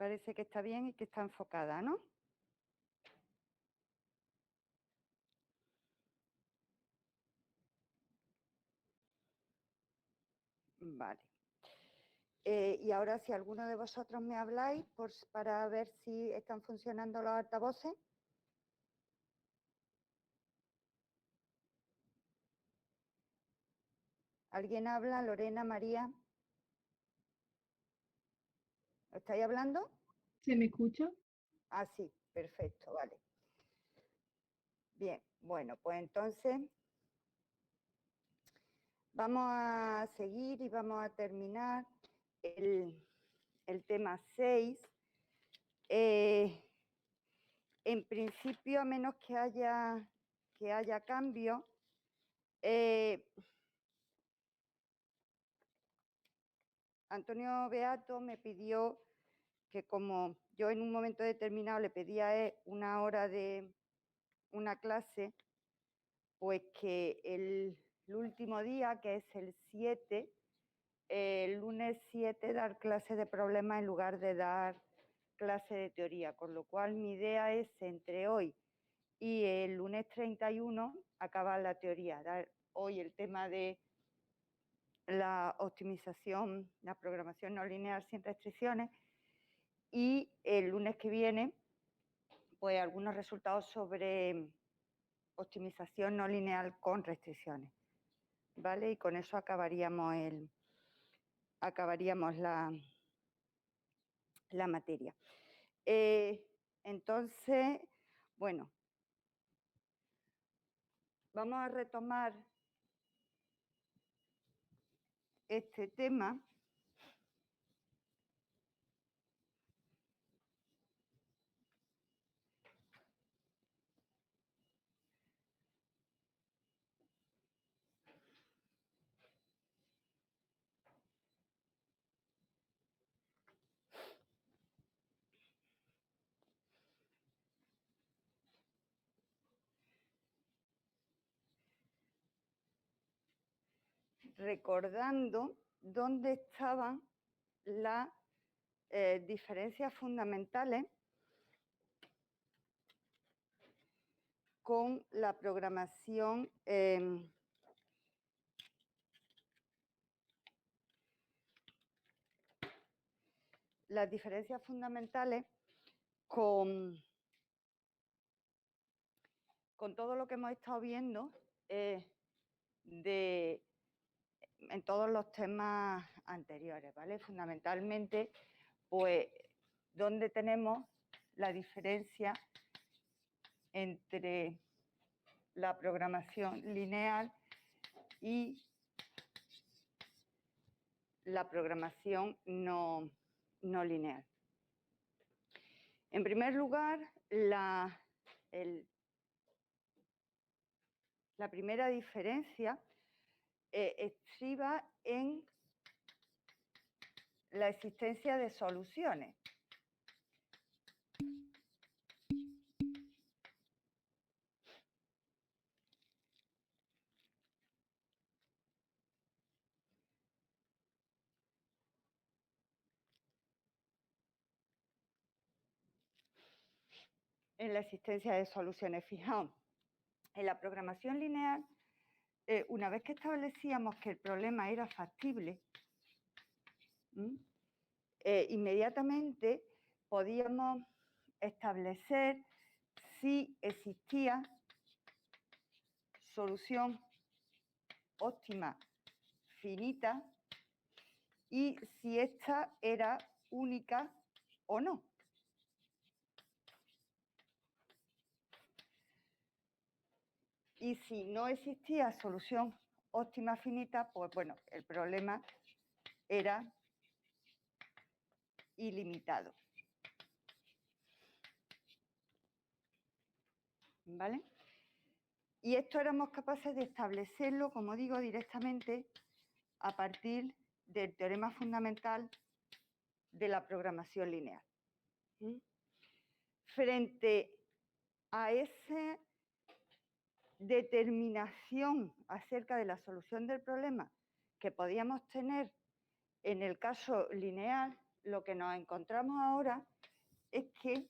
Parece que está bien y que está enfocada, ¿no? Vale. Y ahora, si alguno de vosotros me habláis para ver si están funcionando los altavoces. ¿Alguien habla? Lorena, María. ¿Estáis hablando? ¿Se me escucha? Ah, sí, perfecto, vale. Bien, bueno, pues entonces vamos a seguir y vamos a terminar el tema 6. En principio, a menos que haya cambio, Antonio Beato me pidió que, como yo en un momento determinado le pedía a él una hora de una clase, pues que el último día, que es el 7, el lunes 7, dar clase de problemas en lugar de dar clase de teoría, con lo cual mi idea es entre hoy y el lunes 31 acabar la teoría, dar hoy el tema de la optimización, la programación no lineal sin restricciones, y el lunes que viene, pues algunos resultados sobre optimización no lineal con restricciones, ¿vale? Y con eso acabaríamos la materia. Entonces, bueno, vamos a retomar este tema. Recordando dónde estaban las diferencias fundamentales con la programación las diferencias fundamentales con todo lo que hemos estado viendo en todos los temas anteriores, ¿vale? Fundamentalmente, pues, donde tenemos la diferencia entre la programación lineal y la programación no lineal. En primer lugar, la primera diferencia estriba en la existencia de soluciones. En la existencia de soluciones. Fijaos, en la programación lineal, una vez que establecíamos que el problema era factible, inmediatamente podíamos establecer si existía solución óptima finita y si esta era única o no. Y si no existía solución óptima finita, pues bueno, el problema era ilimitado. ¿Vale? Y esto éramos capaces de establecerlo, como digo, directamente a partir del teorema fundamental de la programación lineal. Frente a esa determinación acerca de la solución del problema que podíamos tener en el caso lineal, lo que nos encontramos ahora es que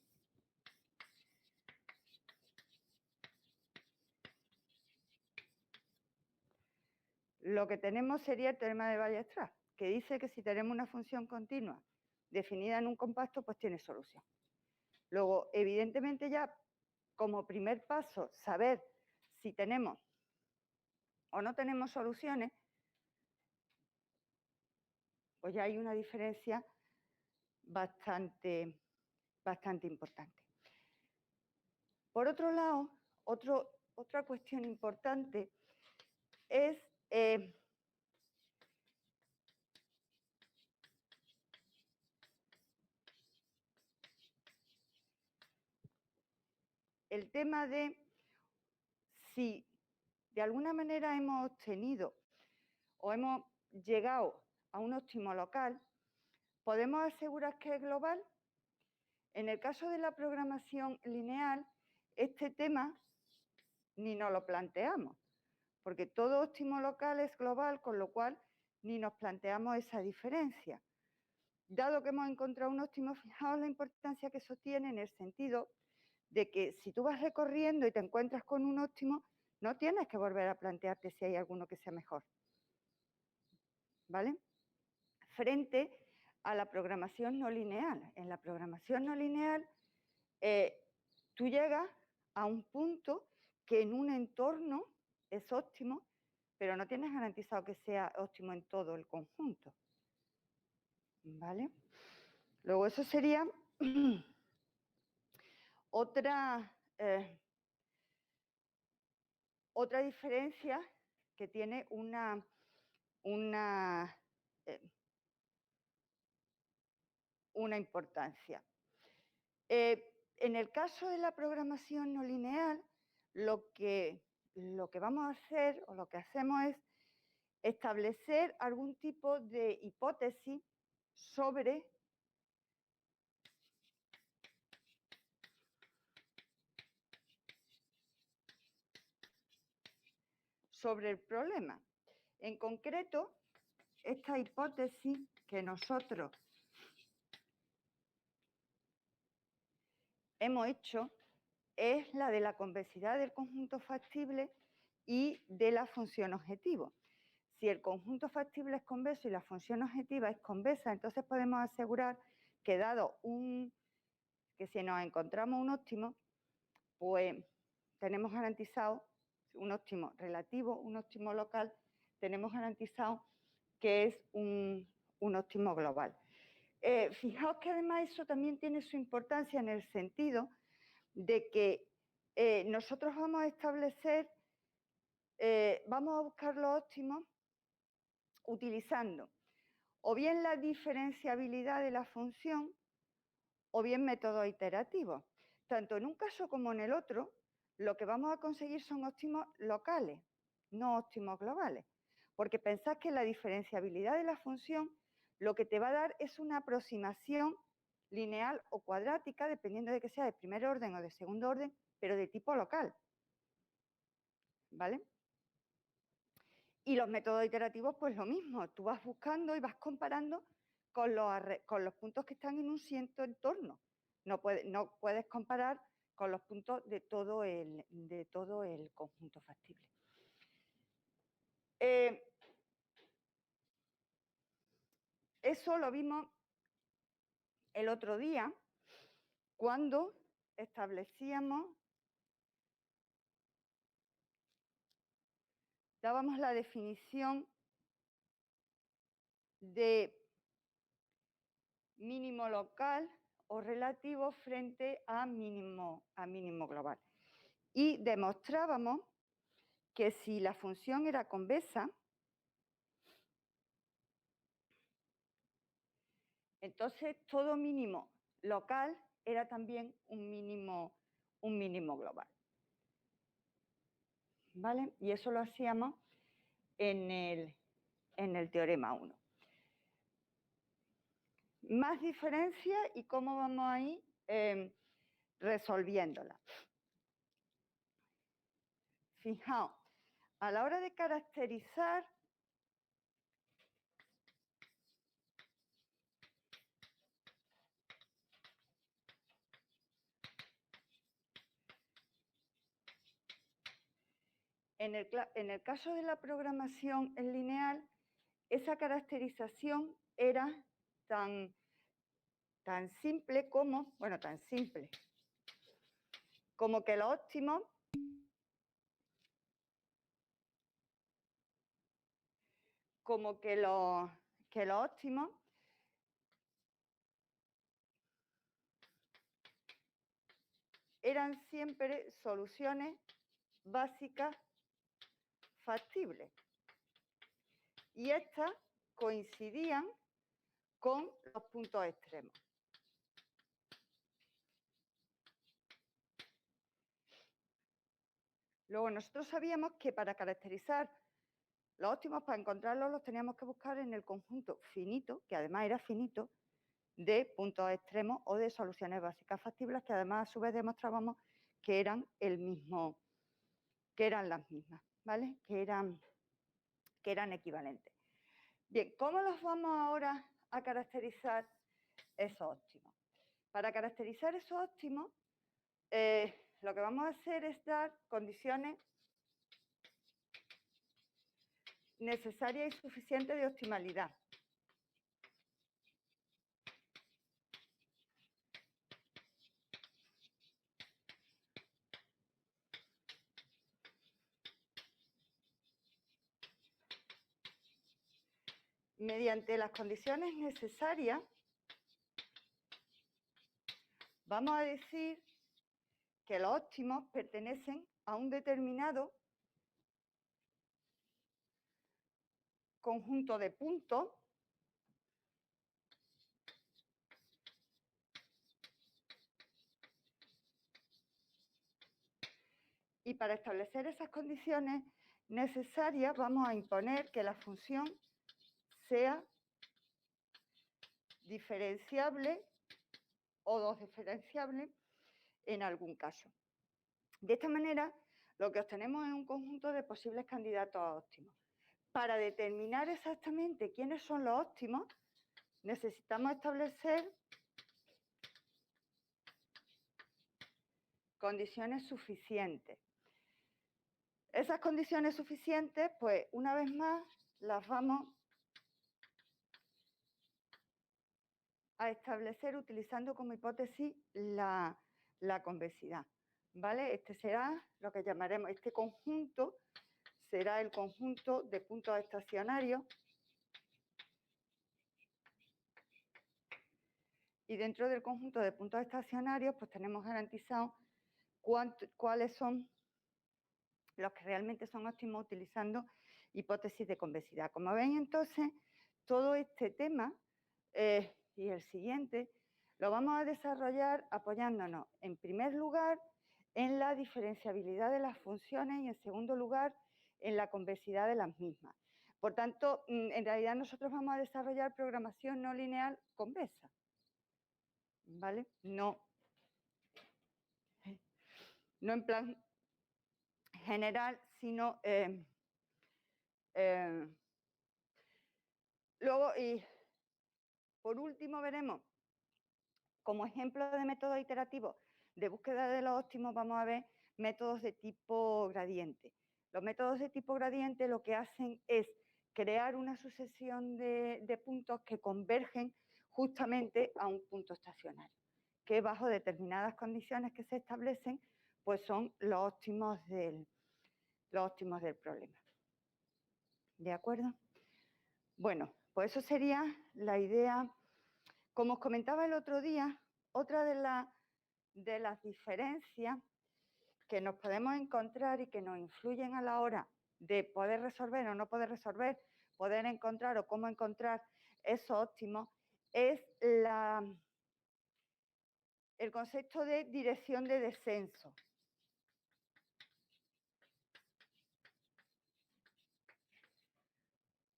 lo que tenemos sería el teorema de Weierstrass, que dice que si tenemos una función continua definida en un compacto, pues tiene solución. Luego, evidentemente ya como primer paso, saber si tenemos o no tenemos soluciones, pues ya hay una diferencia bastante importante. Por otro lado, otra cuestión importante es el tema de si de alguna manera hemos obtenido o hemos llegado a un óptimo local, ¿podemos asegurar que es global? En el caso de la programación lineal, este tema ni nos lo planteamos, porque todo óptimo local es global, con lo cual ni nos planteamos esa diferencia. Dado que hemos encontrado un óptimo, fijaos la importancia que eso tiene en el sentido de que si tú vas recorriendo y te encuentras con un óptimo, no tienes que volver a plantearte si hay alguno que sea mejor. ¿Vale? Frente a la programación no lineal. En la programación no lineal, tú llegas a un punto que en un entorno es óptimo, pero no tienes garantizado que sea óptimo en todo el conjunto. ¿Vale? Luego eso sería otra diferencia que tiene una importancia. En el caso de la programación no lineal, lo que vamos a hacer o lo que hacemos es establecer algún tipo de hipótesis sobre el problema. En concreto, esta hipótesis que nosotros hemos hecho es la de la convexidad del conjunto factible y de la función objetivo. Si el conjunto factible es convexo y la función objetiva es convexa, entonces podemos asegurar que dado que si nos encontramos un óptimo, pues tenemos garantizado un óptimo relativo, un óptimo local, tenemos garantizado que es un óptimo global. Fijaos que además eso también tiene su importancia en el sentido de que nosotros vamos a establecer, vamos a buscar los óptimos utilizando o bien la diferenciabilidad de la función o bien métodos iterativos. Tanto en un caso como en el otro, lo que vamos a conseguir son óptimos locales, no óptimos globales. Porque pensad que la diferenciabilidad de la función lo que te va a dar es una aproximación lineal o cuadrática, dependiendo de que sea de primer orden o de segundo orden, pero de tipo local. ¿Vale? Y los métodos iterativos, pues lo mismo. Tú vas buscando y vas comparando con los puntos que están en un cierto entorno. No puedes comparar con los puntos de todo el conjunto factible. Eso lo vimos el otro día cuando dábamos la definición de mínimo local o relativo frente a mínimo global. Y demostrábamos que si la función era convexa, entonces todo mínimo local era también un mínimo global. ¿Vale? Y eso lo hacíamos en el teorema 1. Más diferencias y cómo vamos a ir resolviéndola. Fijaos, a la hora de caracterizar En el caso de la programación en lineal, esa caracterización era tan simple como, bueno, tan simple, como que lo óptimo eran siempre soluciones básicas factibles. Y estas coincidían con los puntos extremos. Luego nosotros sabíamos que para caracterizar los óptimos, para encontrarlos, los teníamos que buscar en el conjunto finito, que además era finito, de puntos extremos o de soluciones básicas factibles, que además a su vez demostrábamos que eran las mismas, ¿vale? Que eran equivalentes. Bien, ¿cómo los vamos ahora a caracterizar esos óptimos? Para caracterizar esos óptimos, lo que vamos a hacer es dar condiciones necesarias y suficientes de optimalidad. Mediante las condiciones necesarias, vamos a decir que los óptimos pertenecen a un determinado conjunto de puntos y para establecer esas condiciones necesarias vamos a imponer que la función sea diferenciable o dos diferenciable en algún caso. De esta manera, lo que obtenemos es un conjunto de posibles candidatos a óptimos. Para determinar exactamente quiénes son los óptimos, necesitamos establecer condiciones suficientes. Esas condiciones suficientes, pues una vez más, las vamos a establecer utilizando como hipótesis la convexidad, ¿vale? Este será lo que llamaremos, este conjunto será el conjunto de puntos estacionarios y dentro del conjunto de puntos estacionarios pues tenemos garantizado cuáles son los que realmente son óptimos utilizando hipótesis de convexidad. Como ven, entonces, todo este tema y el siguiente lo vamos a desarrollar apoyándonos, en primer lugar, en la diferenciabilidad de las funciones y, en segundo lugar, en la convexidad de las mismas. Por tanto, en realidad nosotros vamos a desarrollar programación no lineal convexa, ¿vale? No en plan general, sino luego, y por último, veremos como ejemplo de métodos iterativos de búsqueda de los óptimos, vamos a ver métodos de tipo gradiente. Los métodos de tipo gradiente lo que hacen es crear una sucesión de puntos que convergen justamente a un punto estacionario, que bajo determinadas condiciones que se establecen, pues son los óptimos del problema. ¿De acuerdo? Bueno, pues eso sería la idea. Como os comentaba el otro día, otra de las diferencias que nos podemos encontrar y que nos influyen a la hora de poder resolver o no poder resolver, poder encontrar o cómo encontrar esos óptimos, es el concepto de dirección de descenso.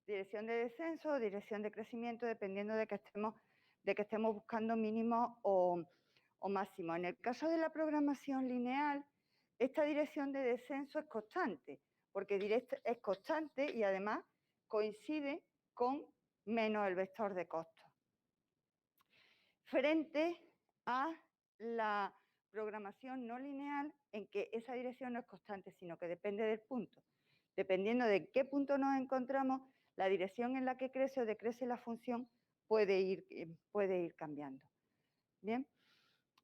Dirección de descenso o dirección de crecimiento, dependiendo de que estemos buscando mínimo o máximo. En el caso de la programación lineal, esta dirección de descenso es constante, porque es constante y además coincide con menos el vector de costos. Frente a la programación no lineal, en que esa dirección no es constante, sino que depende del punto. dependiendo de qué punto nos encontramos, la dirección en la que crece o decrece la función puede ir cambiando. Bien,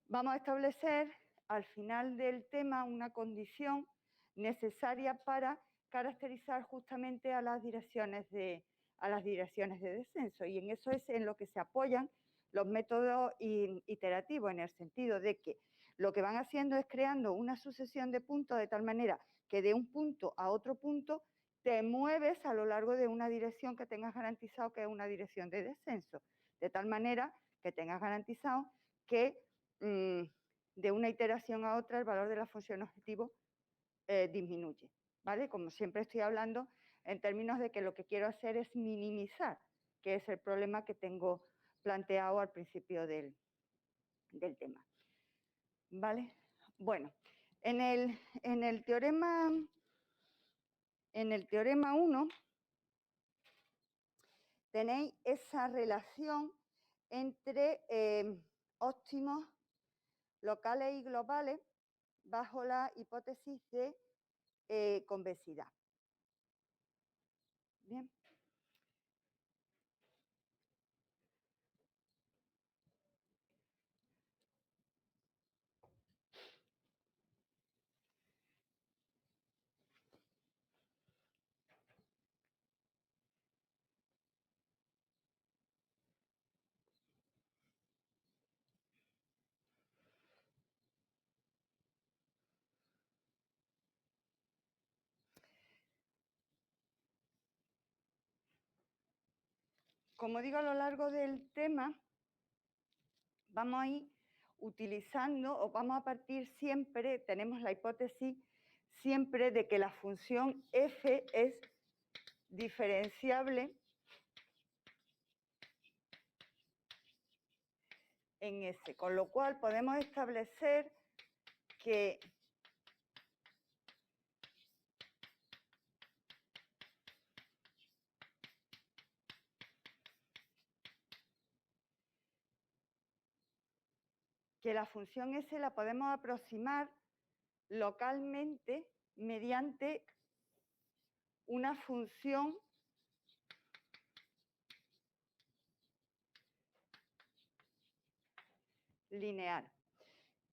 vamos a establecer al final del tema una condición necesaria para caracterizar justamente a las direcciones de descenso, y en eso es en lo que se apoyan los métodos iterativos, en el sentido de que lo que van haciendo es creando una sucesión de puntos de tal manera que de un punto a otro punto te mueves a lo largo de una dirección que tengas garantizado que es una dirección de descenso, de tal manera que tengas garantizado que de una iteración a otra el valor de la función objetivo disminuye, ¿vale? Como siempre estoy hablando en términos de que lo que quiero hacer es minimizar, que es el problema que tengo planteado al principio del tema, ¿vale? Bueno, en el teorema 1 tenéis esa relación entre óptimos locales y globales bajo la hipótesis de convexidad. Bien. Como digo, a lo largo del tema vamos a ir utilizando o vamos a partir siempre, tenemos la hipótesis siempre de que la función f es diferenciable en S, con lo cual podemos establecer que la función S la podemos aproximar localmente mediante una función lineal.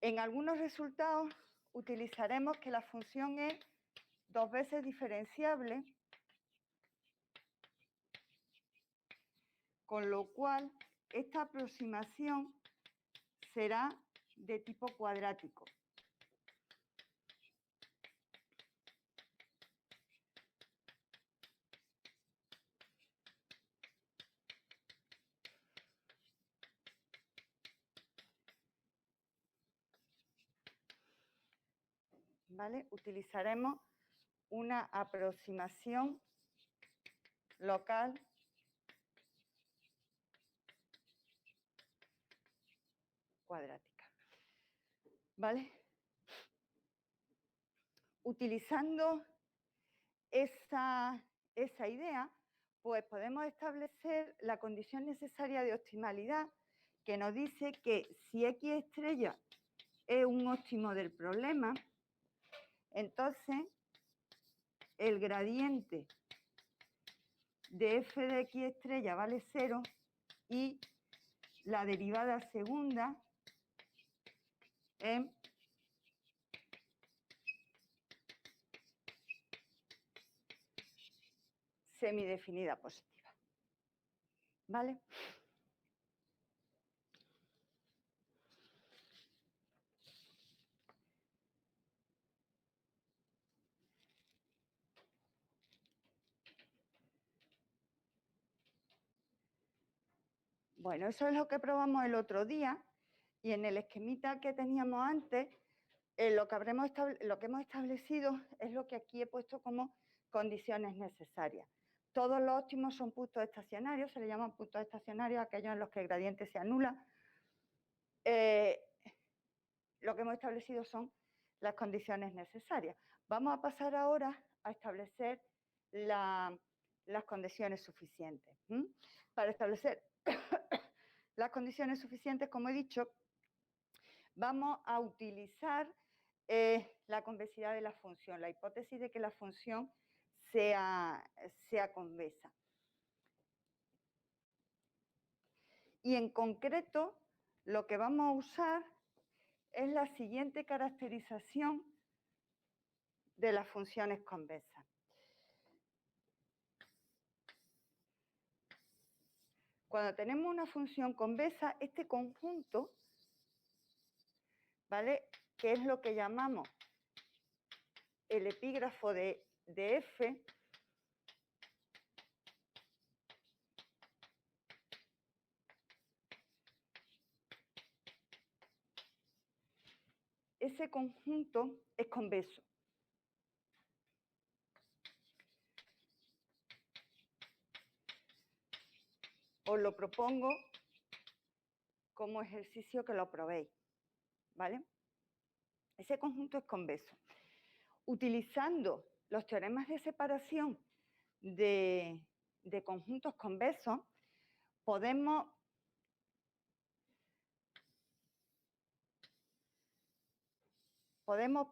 En algunos resultados utilizaremos que la función es 2 veces diferenciable, con lo cual esta aproximación será de tipo cuadrático. ¿Vale? Utilizaremos una aproximación local cuadrática. ¿Vale? Utilizando esa idea, pues podemos establecer la condición necesaria de optimalidad que nos dice que si X estrella es un óptimo del problema, entonces el gradiente de f de X estrella vale 0 y la derivada segunda es semidefinida positiva. ¿Vale? Bueno, eso es lo que probamos el otro día, y en el esquemita que teníamos antes, lo que hemos establecido es lo que aquí he puesto como condiciones necesarias. Todos los óptimos son puntos estacionarios, se le llaman puntos estacionarios aquellos en los que el gradiente se anula. Lo que hemos establecido son las condiciones necesarias. Vamos a pasar ahora a establecer las condiciones suficientes. Para establecer las condiciones suficientes, como he dicho, vamos a utilizar la convexidad de la función, la hipótesis de que la función sea convexa. Y en concreto, lo que vamos a usar es la siguiente caracterización de las funciones convexas. Cuando tenemos una función convexa, este conjunto, ¿vale?, que es lo que llamamos el epígrafo de F, ese conjunto es convexo. Os lo propongo como ejercicio que lo probéis, ¿vale? Ese conjunto es convexo. Utilizando los teoremas de separación de conjuntos convexos, podemos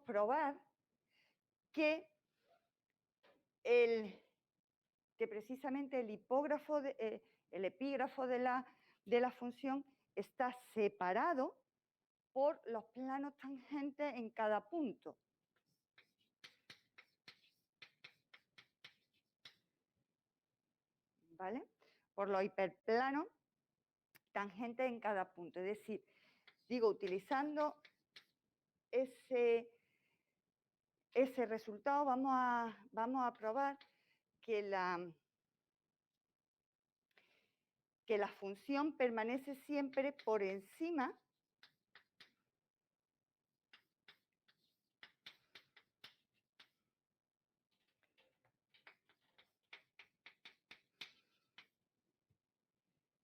probar que precisamente el epígrafo de la función está separado por los planos tangentes en cada punto. ¿Vale? Por los hiperplanos tangentes en cada punto. Es decir, digo, utilizando ese resultado vamos a probar que la función permanece siempre por encima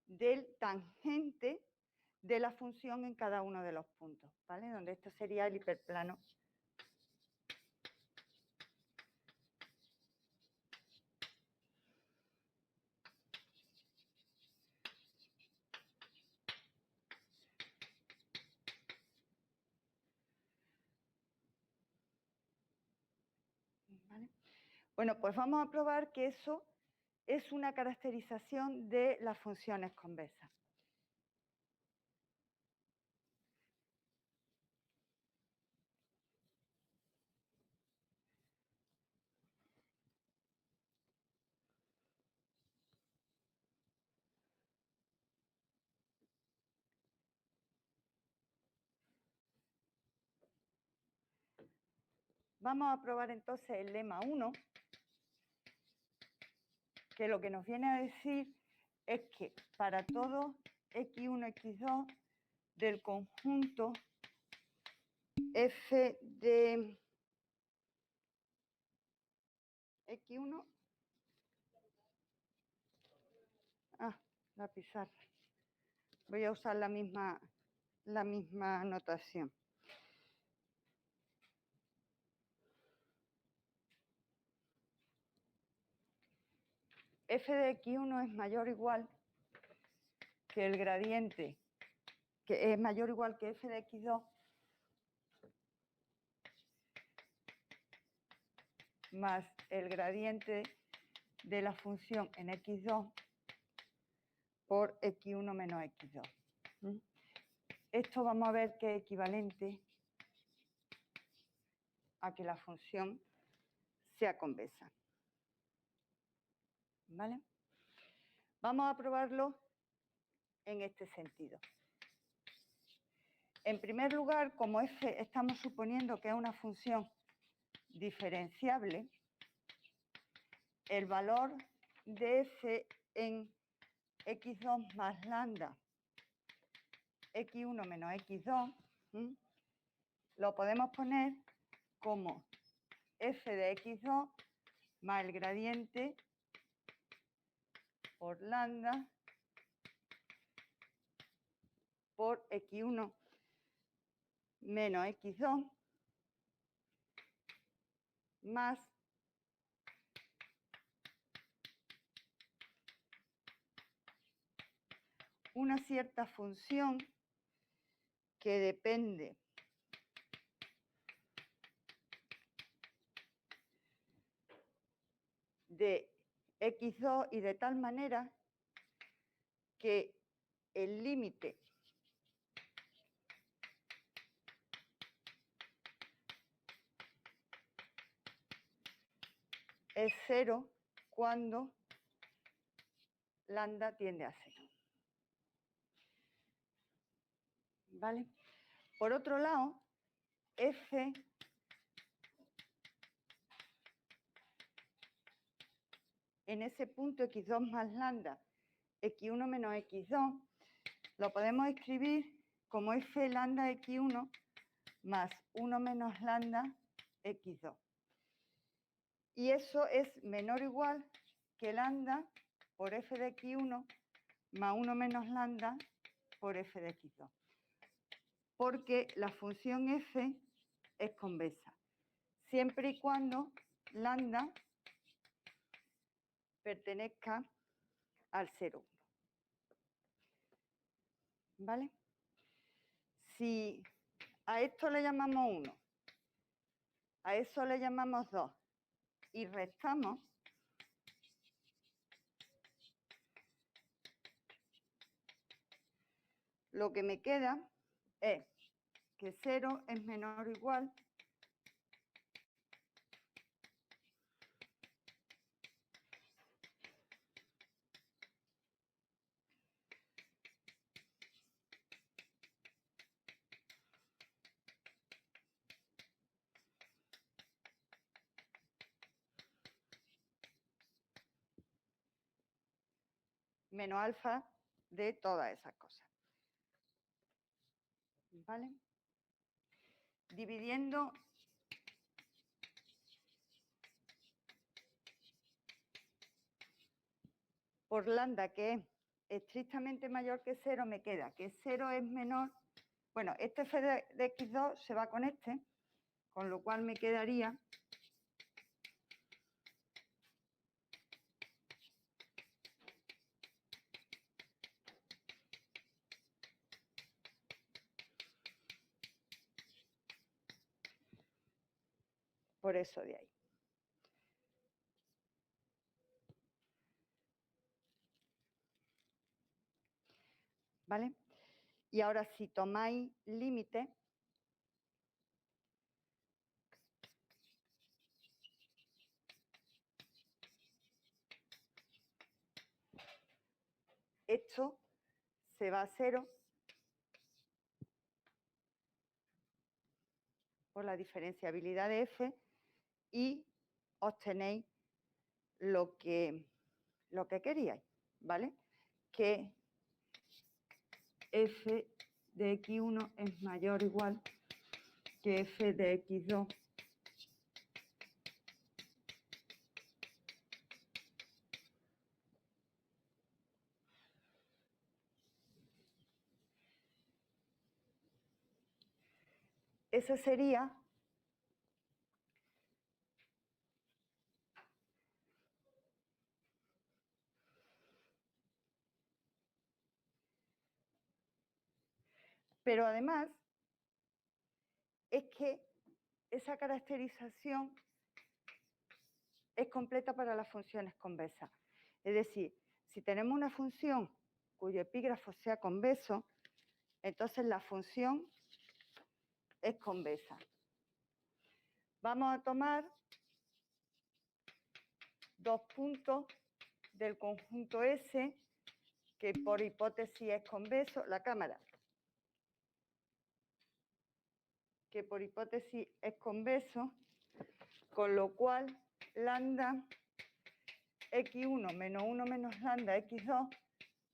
del tangente de la función en cada uno de los puntos, ¿vale? Donde esto sería el hiperplano. ¿Vale? Bueno, pues vamos a probar que eso es una caracterización de las funciones convexas. Vamos a probar entonces el lema 1, que lo que nos viene a decir es que para todo x1, x2 del conjunto f de x1, la pizarra, voy a usar la misma notación. F de x1 es mayor o igual que el gradiente, que es mayor o igual que f de x2 más el gradiente de la función en x2 por x1 menos x2. Esto vamos a ver que es equivalente a que la función sea convexa. ¿Vale? Vamos a probarlo en este sentido. En primer lugar, como f estamos suponiendo que es una función diferenciable, el valor de f en x2 más lambda x1 menos x2 lo podemos poner como f de x2 más el gradiente por lambda por x1 menos x2 más una cierta función que depende de x2 y de tal manera que el límite es 0 cuando lambda tiende a 0. ¿Vale? Por otro lado, f en ese punto x2 más lambda, x1 menos x2, lo podemos escribir como f lambda x1 más 1 menos lambda x2. Y eso es menor o igual que lambda por f de x1 más 1 menos lambda por f de x2. Porque la función f es convexa, siempre y cuando lambda pertenezca al 0,1. ¿Vale? Si a esto le llamamos 1, a eso le llamamos 2 y restamos, lo que me queda es que 0 es menor o igual menos alfa de todas esas cosas. ¿Vale? Dividiendo por lambda, que es estrictamente mayor que 0, me queda que 0 es menor. Bueno, este f de x2 se va con este, con lo cual me quedaría por eso de ahí. ¿Vale? Y ahora si tomáis límite, esto se va a 0 por la diferenciabilidad de f y obtenéis lo que queríais, ¿vale? Que f de x1 es mayor o igual que f de x2 ese sería pero además es que esa caracterización es completa para las funciones convexas. Es decir, si tenemos una función cuyo epígrafo sea convexo, entonces la función es convexa. Vamos a tomar dos puntos del conjunto S que por hipótesis es convexo, la cámara, que por hipótesis es convexo, con lo cual lambda x1 menos 1 menos lambda x2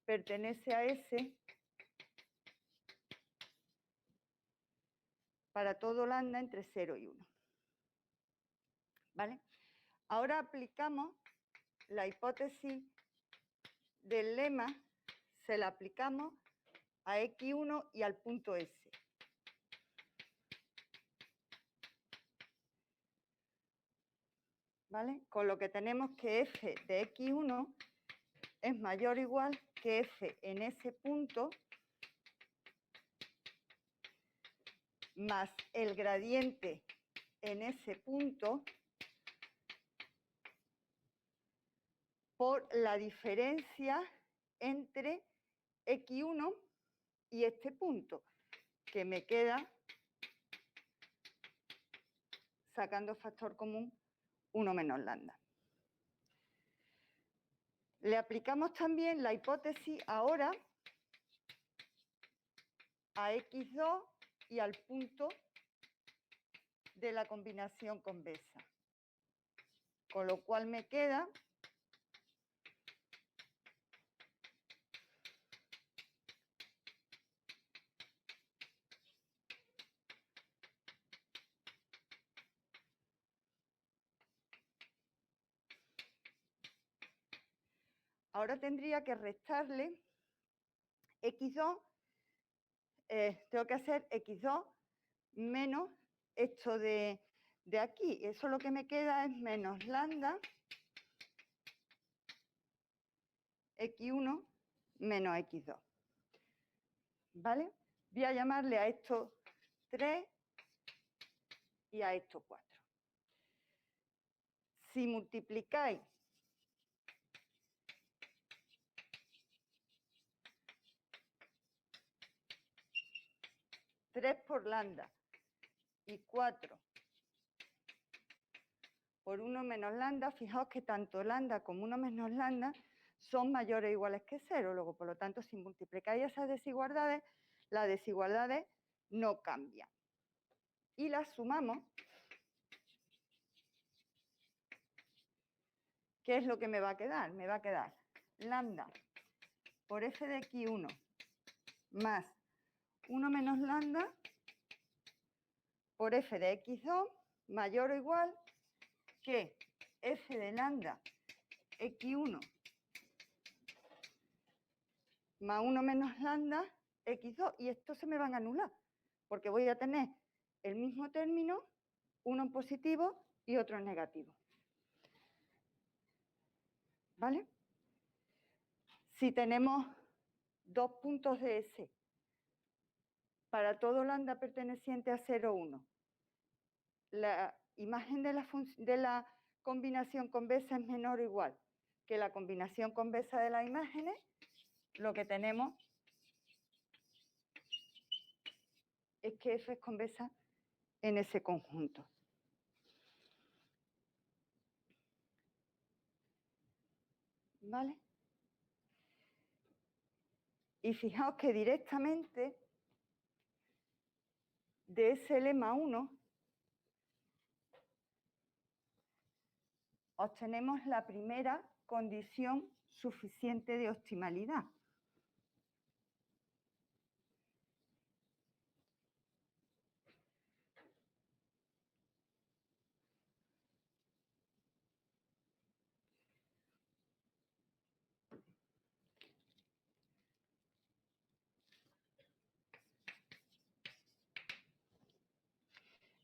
pertenece a S para todo lambda entre 0 y 1. ¿Vale? Ahora aplicamos la hipótesis del lema, se la aplicamos a x1 y al punto S. ¿Vale? Con lo que tenemos que f de x1 es mayor o igual que f en ese punto más el gradiente en ese punto por la diferencia entre X1 y este punto, que me queda, sacando factor común, 1 menos lambda. Le aplicamos también la hipótesis ahora a X2 y al punto de la combinación convexa. Con lo cual me queda ahora tendría que restarle X2, tengo que hacer X2 menos esto de aquí. Eso lo que me queda es menos lambda X1 menos X2. ¿Vale? Voy a llamarle a esto 3 y a esto 4. Si multiplicáis tres por lambda y 4 por 1 menos lambda, fijaos que tanto lambda como 1 menos lambda son mayores o iguales que 0. Luego, por lo tanto, si multiplicáis esas desigualdades, las desigualdades no cambian. Y las sumamos. ¿Qué es lo que me va a quedar? Me va a quedar lambda por f de x1 más 1 menos lambda por f de x2 mayor o igual que f de lambda x1 más 1 menos lambda x2. Y estos se me van a anular, porque voy a tener el mismo término, uno en positivo y otro en negativo. ¿Vale? Si tenemos dos puntos de S para todo lambda perteneciente a 0, 1, la imagen de la combinación convexa es menor o igual que la combinación convexa de las imágenes, lo que tenemos es que F es convexa en ese conjunto. ¿Vale? Y fijaos que directamente de ese lema 1 obtenemos la primera condición suficiente de optimalidad.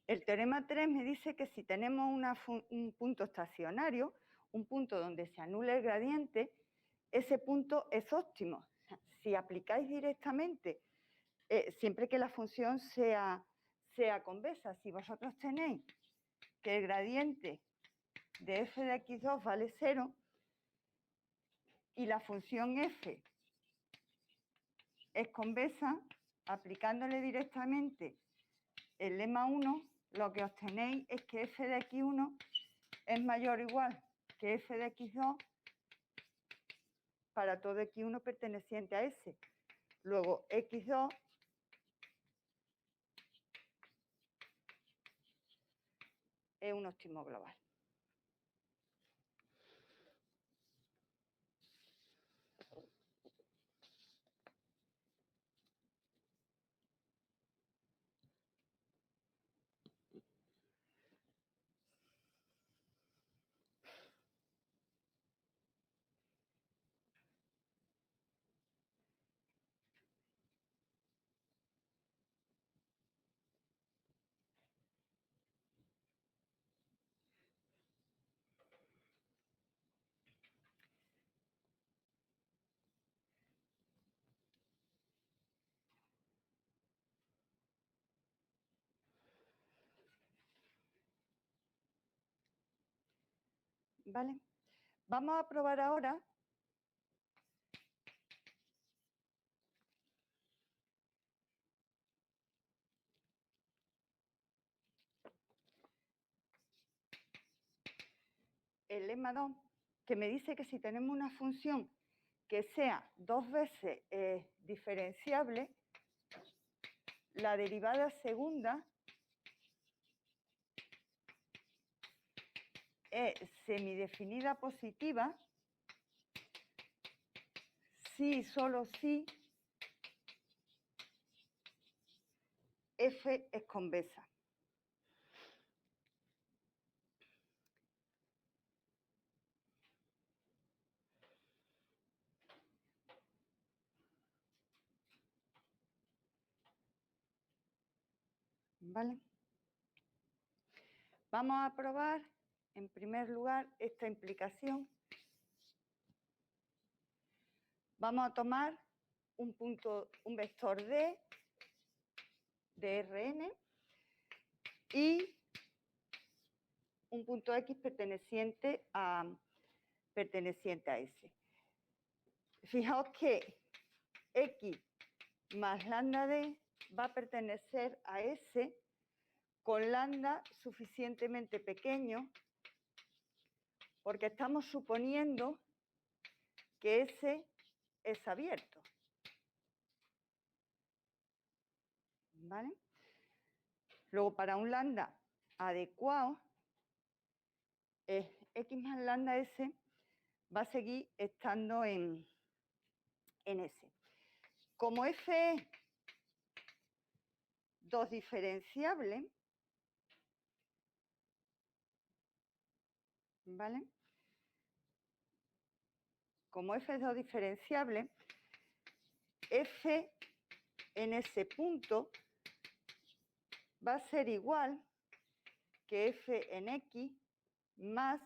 El teorema 3 me dice que si tenemos un punto estacionario, un punto donde se anula el gradiente, ese punto es óptimo. Si aplicáis directamente, siempre que la función sea convexa, si vosotros tenéis que el gradiente de f de x2 vale 0 y la función f es convexa, aplicándole directamente el lema 1, lo que obtenéis es que f de x1 es mayor o igual que f de x2 para todo x1 perteneciente a S. Luego, x2 es un óptimo global. ¿Vale? Vamos a probar ahora el lema 2, que me dice que si tenemos una función que sea 2 veces diferenciable, la derivada segunda es semidefinida positiva si y solo si f es convexa. ¿Vale? Vamos a probar, en primer lugar, esta implicación. Vamos a tomar un vector D de Rn y un punto X perteneciente a S. Fijaos que X más lambda D va a pertenecer a S con lambda suficientemente pequeño, porque estamos suponiendo que S es abierto. ¿Vale? Luego, para un lambda adecuado, X más lambda S va a seguir estando en S. Como F es 2 diferenciable, ¿vale? Como F es 2 diferenciable, F en ese punto va a ser igual que F en X más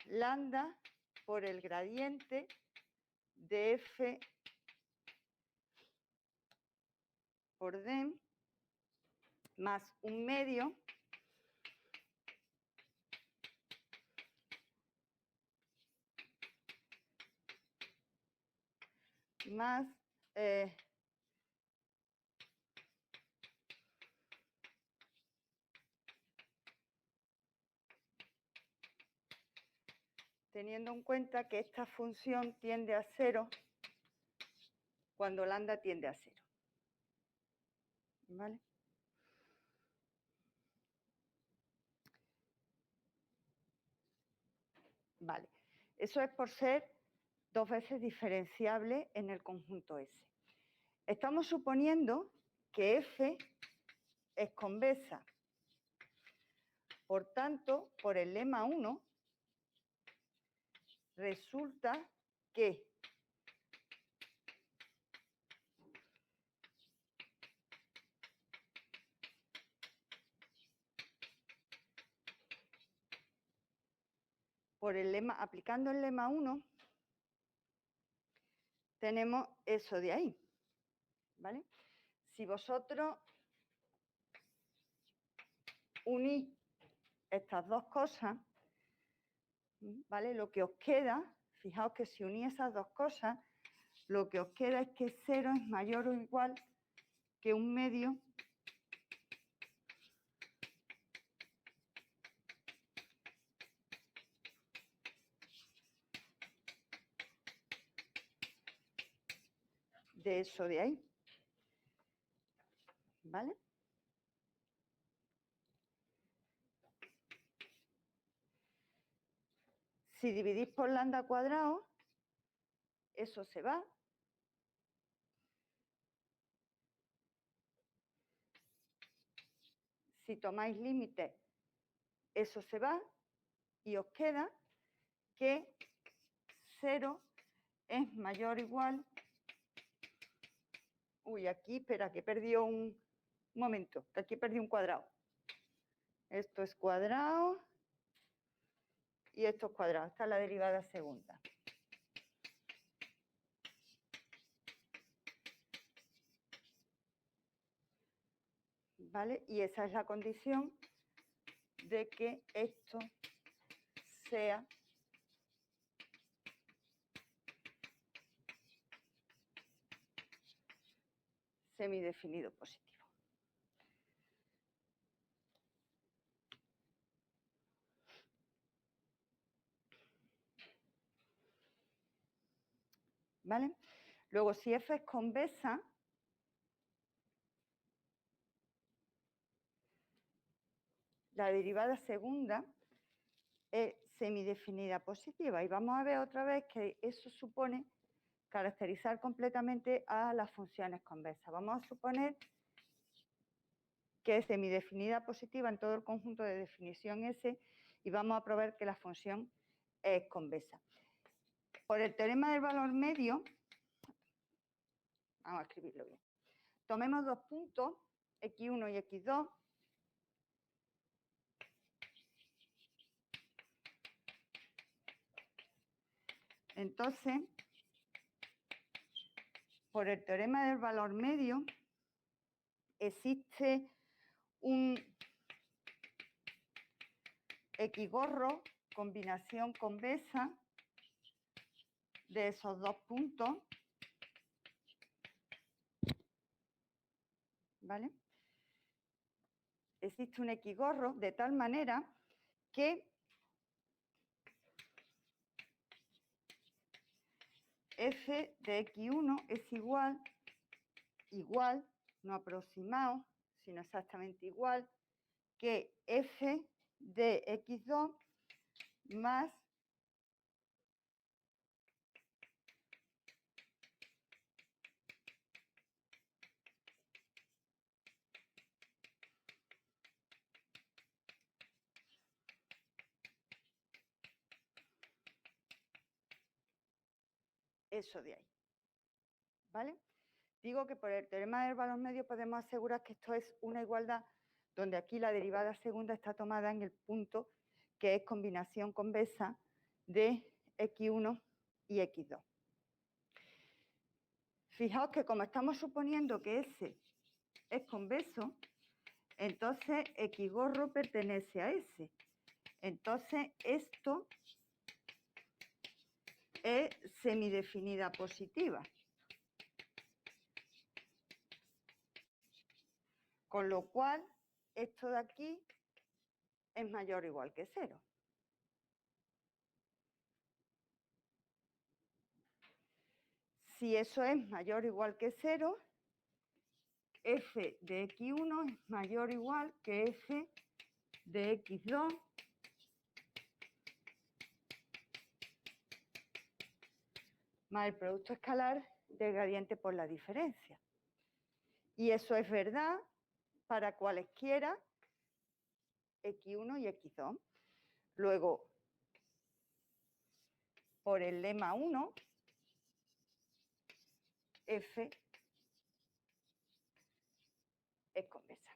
lambda por el gradiente de F por D más un medio más teniendo en cuenta que esta función tiende a 0 cuando lambda tiende a 0. ¿Vale? Vale. Eso es por ser 2 veces diferenciable en el conjunto S. Estamos suponiendo que F es convexa. Por tanto, por el lema 1, resulta que aplicando el lema 1, tenemos eso de ahí. ¿Vale? Si vosotros unís estas dos cosas, ¿vale? Lo que os queda, fijaos que si unís esas dos cosas, lo que os queda es que 0 es mayor o igual que un medio de eso de ahí. ¿Vale? Si dividís por lambda cuadrado, eso se va. Si tomáis límites, eso se va y os queda que 0 es mayor o igual. Uy, aquí, espera, que he perdido un momento, que aquí he perdido un cuadrado. Esto es cuadrado y esto es cuadrado. Esta es la derivada segunda. ¿Vale? Y esa es la condición de que esto sea semidefinido positivo. ¿Vale? Luego, si F es convexa, la derivada segunda es semidefinida positiva. Y vamos a ver otra vez que eso supone caracterizar completamente a las funciones convexas. Vamos a suponer que es semidefinida positiva en todo el conjunto de definición S y vamos a probar que la función es convexa. Por el teorema del valor medio, vamos a escribirlo bien. Tomemos dos puntos, X1 y X2. Entonces, por el teorema del valor medio, existe un X-gorro, combinación convexa de esos dos puntos, ¿vale? Existe un X-gorro de tal manera que f de X1 es igual, no aproximado, sino exactamente igual, que f de X2 más eso de ahí, ¿vale? Digo que por el teorema del valor medio podemos asegurar que esto es una igualdad donde aquí la derivada segunda está tomada en el punto que es combinación convexa de X1 y X2. Fijaos que como estamos suponiendo que S es convexo, entonces X-gorro pertenece a S. Entonces esto es semidefinida positiva. Con lo cual, esto de aquí es mayor o igual que 0. Si eso es mayor o igual que 0, f de X1 es mayor o igual que f de X2 más el producto escalar del gradiente por la diferencia. Y eso es verdad para cualesquiera X1 y X2. Luego, por el lema 1, F es convexa.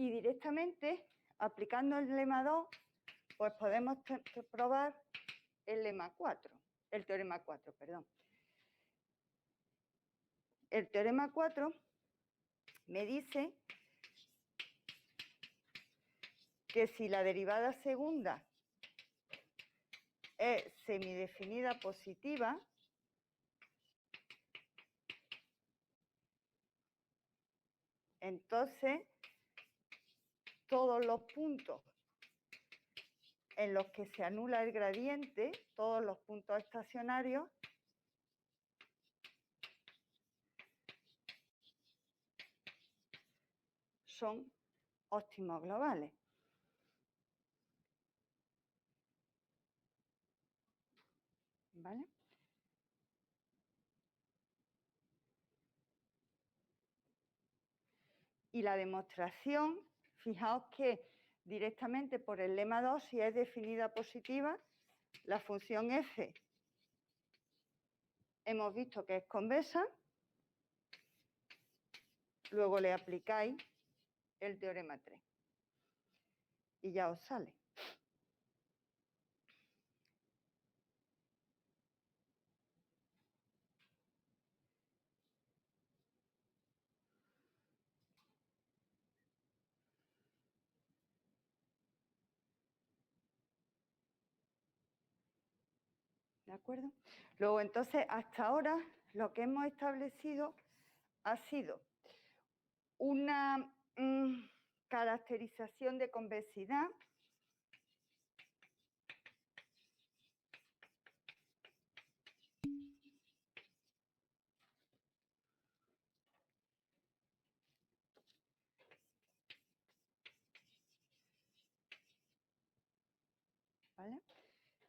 Y directamente, aplicando el lema 2, pues podemos probar el lema 4, el teorema 4, perdón. El teorema 4 me dice que si la derivada segunda es semidefinida positiva, entonces todos los puntos en los que se anula el gradiente, todos los puntos estacionarios, son óptimos globales. ¿Vale? Y la demostración, fijaos que directamente por el lema 2, si es definida positiva, la función f hemos visto que es convexa, luego le aplicáis el teorema 3 y ya os sale. ¿De acuerdo? Luego, entonces, hasta ahora lo que hemos establecido ha sido una caracterización de convexidad ¿vale?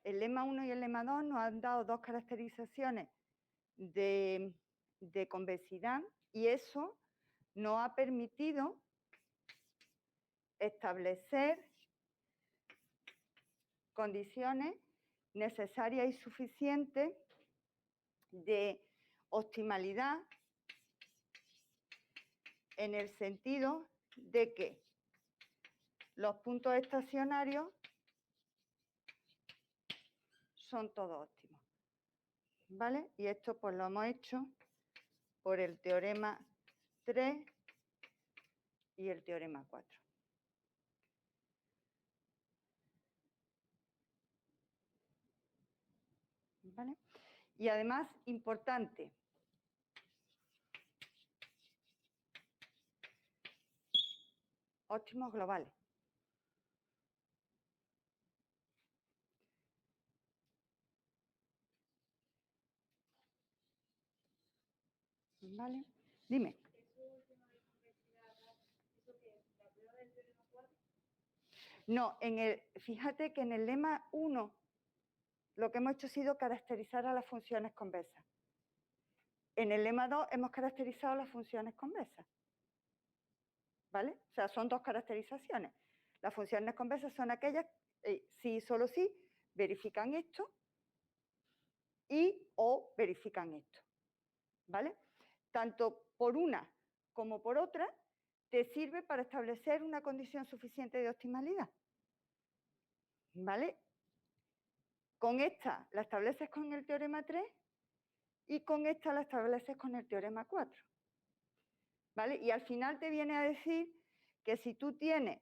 El lema 1 y el lema 2 nos han dado dos caracterizaciones de convexidad y eso nos ha permitido establecer condiciones necesarias y suficientes de optimalidad en el sentido de que los puntos estacionarios son todos óptimos, ¿vale? Y esto pues lo hemos hecho por el teorema 3 y el teorema 4. ¿Vale? Y además, importante, óptimos globales. ¿Vale? Dime. No, fíjate que en el lema 1 lo que hemos hecho ha sido caracterizar a las funciones convexas. En el lema 2 hemos caracterizado las funciones convexas. ¿Vale? O sea, son dos caracterizaciones. Las funciones convexas son aquellas, sí, solo sí, verifican esto y o verifican esto. ¿Vale? Tanto por una como por otra, te sirve para establecer una condición suficiente de optimalidad. ¿Vale? Con esta la estableces con el teorema 3 y con esta la estableces con el teorema 4. ¿Vale? Y al final te viene a decir que si tú tienes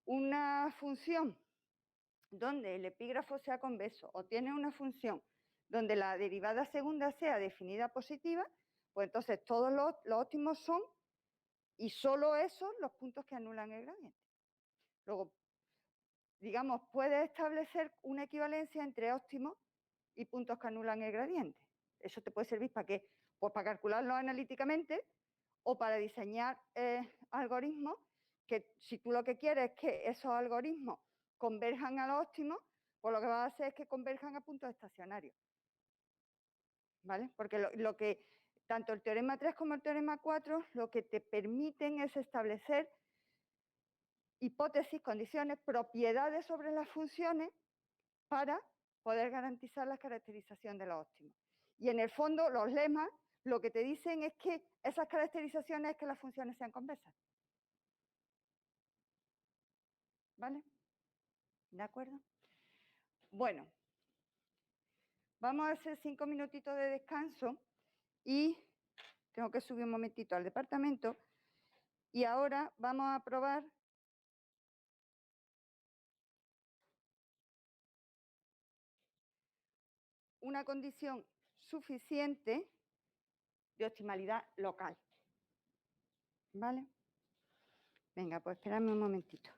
una función donde el epígrafo sea convexo o tienes una función donde la derivada segunda sea definida positiva, pues entonces todos los óptimos son y solo esos los puntos que anulan el gradiente. Luego, digamos, puedes establecer una equivalencia entre óptimos y puntos que anulan el gradiente. Eso te puede servir ¿para qué? Pues para calcularlo analíticamente o para diseñar algoritmos que si tú lo que quieres es que esos algoritmos converjan a los óptimos, pues lo que vas a hacer es que converjan a puntos estacionarios. ¿Vale? Porque lo que tanto el teorema 3 como el teorema 4 lo que te permiten es establecer hipótesis, condiciones, propiedades sobre las funciones para poder garantizar la caracterización de los óptimos. Y en el fondo, los lemas lo que te dicen es que esas caracterizaciones es que las funciones sean convexas. ¿Vale? ¿De acuerdo? Bueno, vamos a hacer 5 minutitos de descanso y tengo que subir un momentito al departamento y ahora vamos a probar una condición suficiente de optimalidad local. ¿Vale? Venga, pues esperadme un momentito.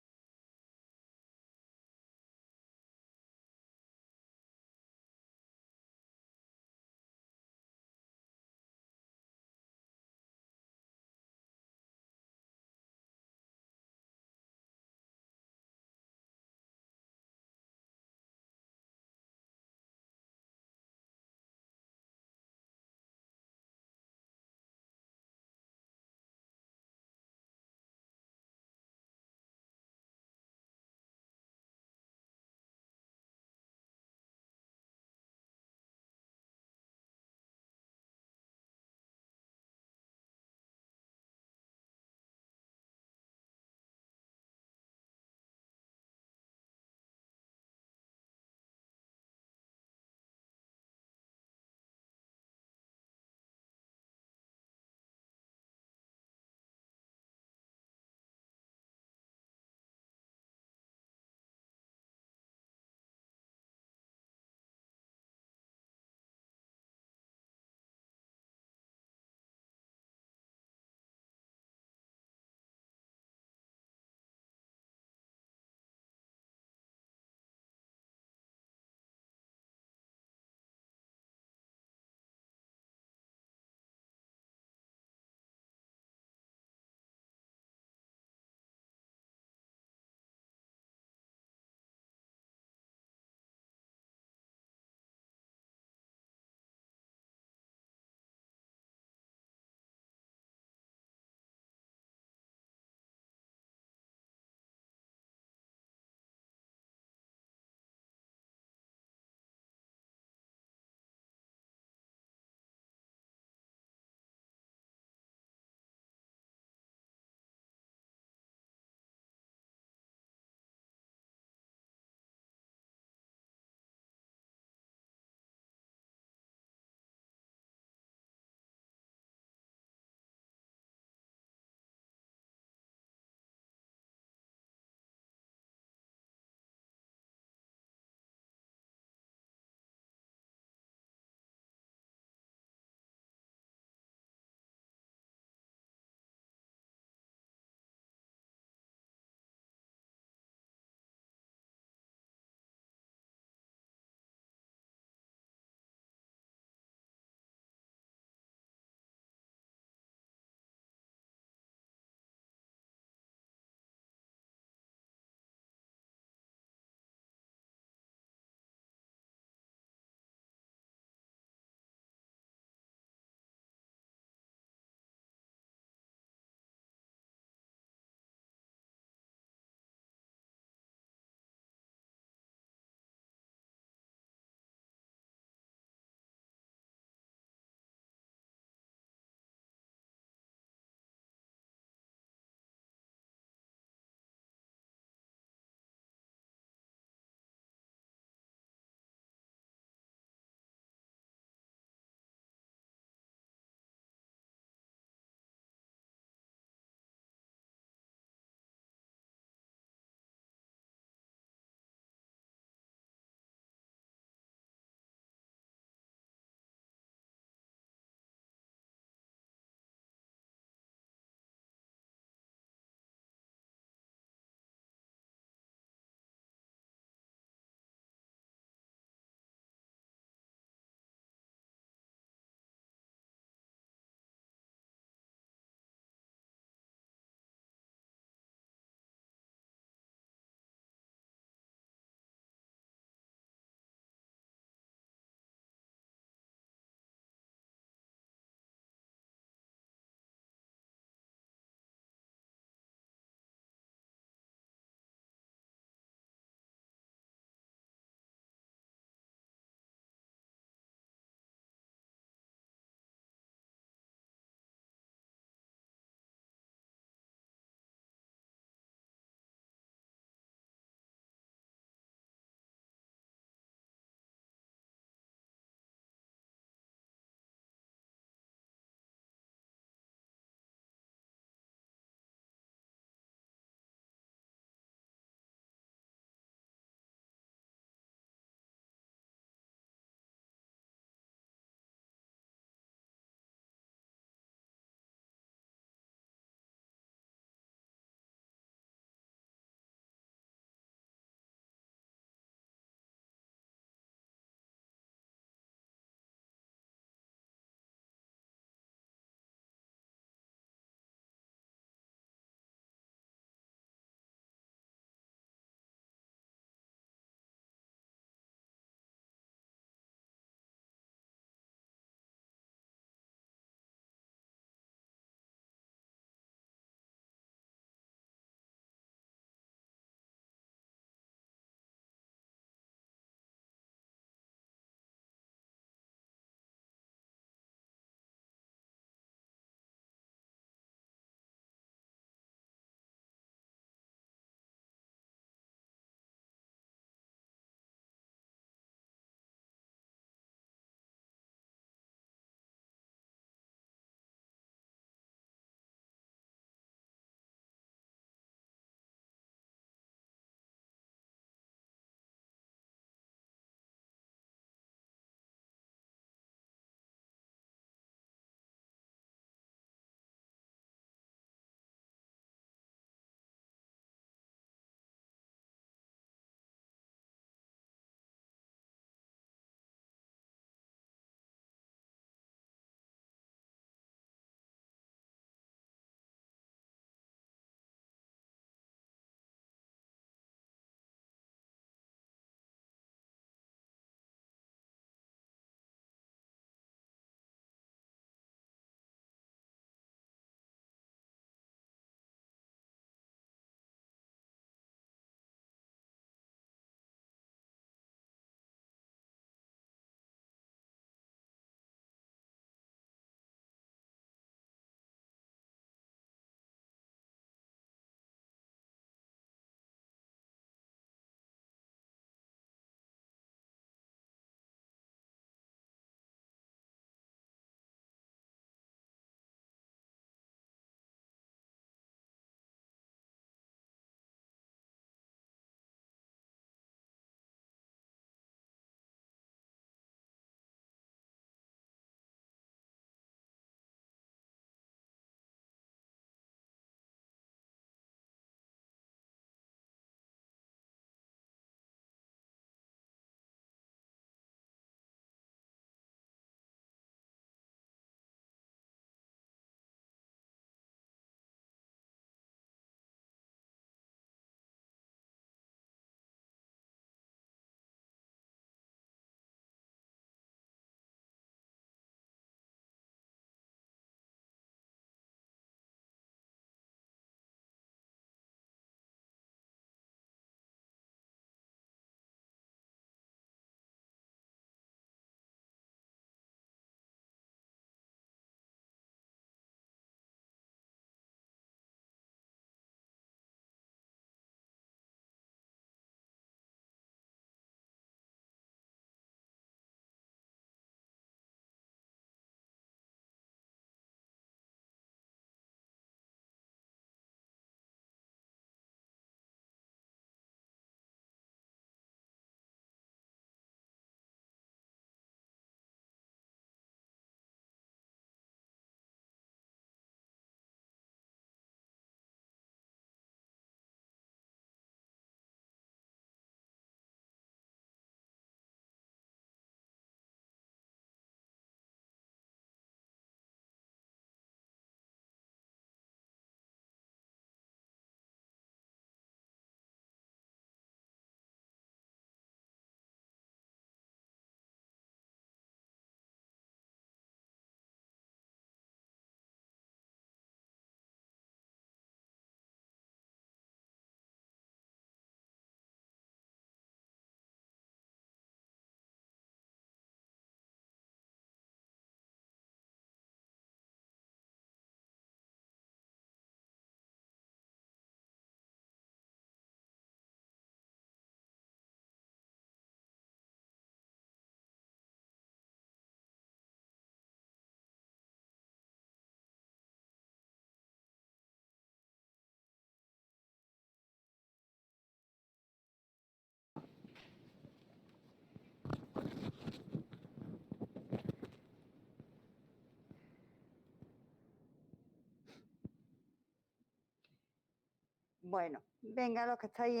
Bueno, venga, los que estáis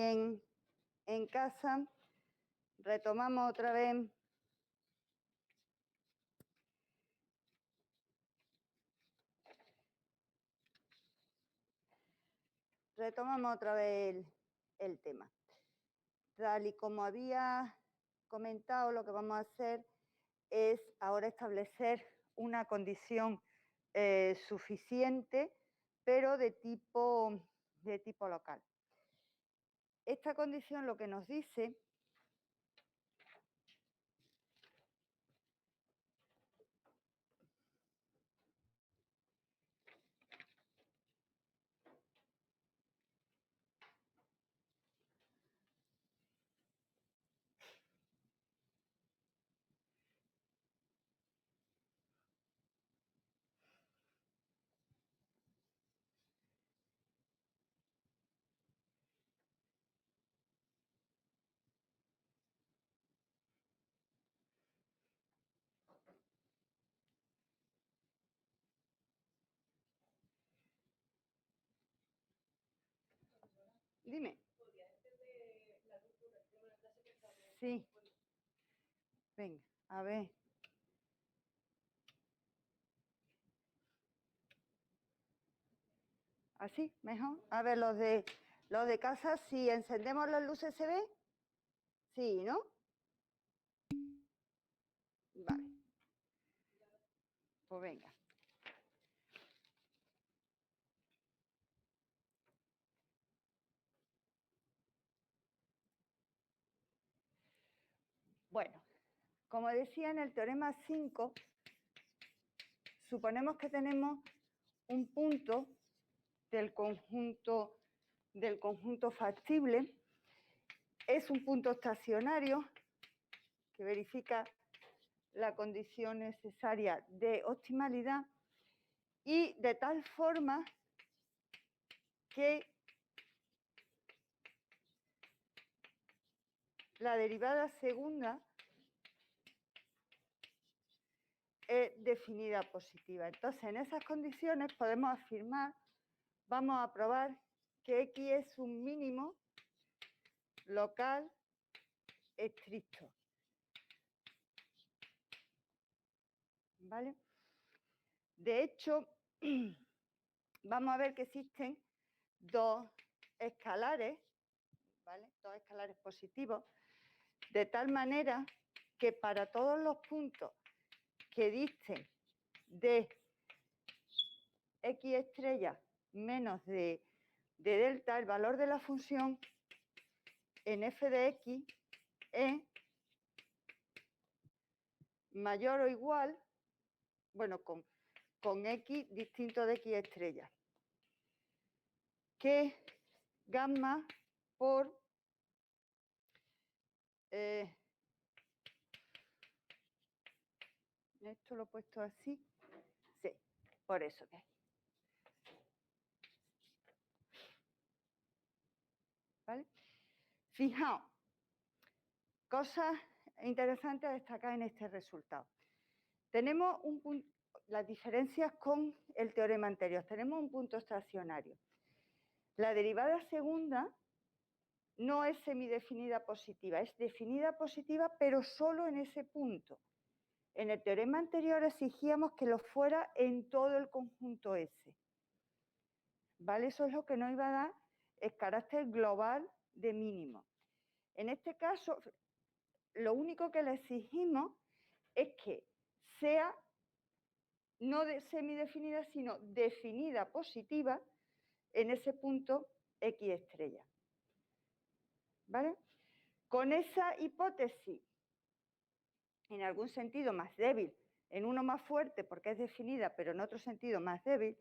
en casa, retomamos otra vez. Retomamos otra vez el tema. Tal y como había comentado, lo que vamos a hacer es ahora establecer una condición suficiente, pero de tipo local. Esta condición lo que nos dice Dime. Sí. Venga, a ver. ¿Así? ¿Mejor? A ver, los de casa, si encendemos las luces, ¿se ve? Sí, ¿no? Vale. Pues venga. Bueno, como decía en el teorema 5, suponemos que tenemos un punto del conjunto factible. Es un punto estacionario que verifica la condición necesaria de optimalidad y de tal forma que la derivada segunda es definida positiva. Entonces, en esas condiciones podemos afirmar, vamos a probar que X es un mínimo local estricto. ¿Vale? De hecho, vamos a ver que existen dos escalares, ¿vale? Dos escalares positivos, de tal manera que para todos los puntos que disten de X estrella menos de delta, el valor de la función en f de X es mayor o igual, bueno, con X distinto de X estrella, que gamma por esto lo he puesto así, sí, por eso que ¿vale? Fijaos, cosas interesantes a destacar en este resultado. Tenemos las diferencias con el teorema anterior. Tenemos un punto estacionario. La derivada segunda no es semidefinida positiva, es definida positiva, pero solo en ese punto. En el teorema anterior exigíamos que lo fuera en todo el conjunto S. ¿Vale? Eso es lo que nos iba a dar el carácter global de mínimo. En este caso, lo único que le exigimos es que sea no semidefinida, sino definida positiva en ese punto X estrella. ¿Vale? Con esa hipótesis, en algún sentido más débil, en uno más fuerte porque es definida, pero en otro sentido más débil,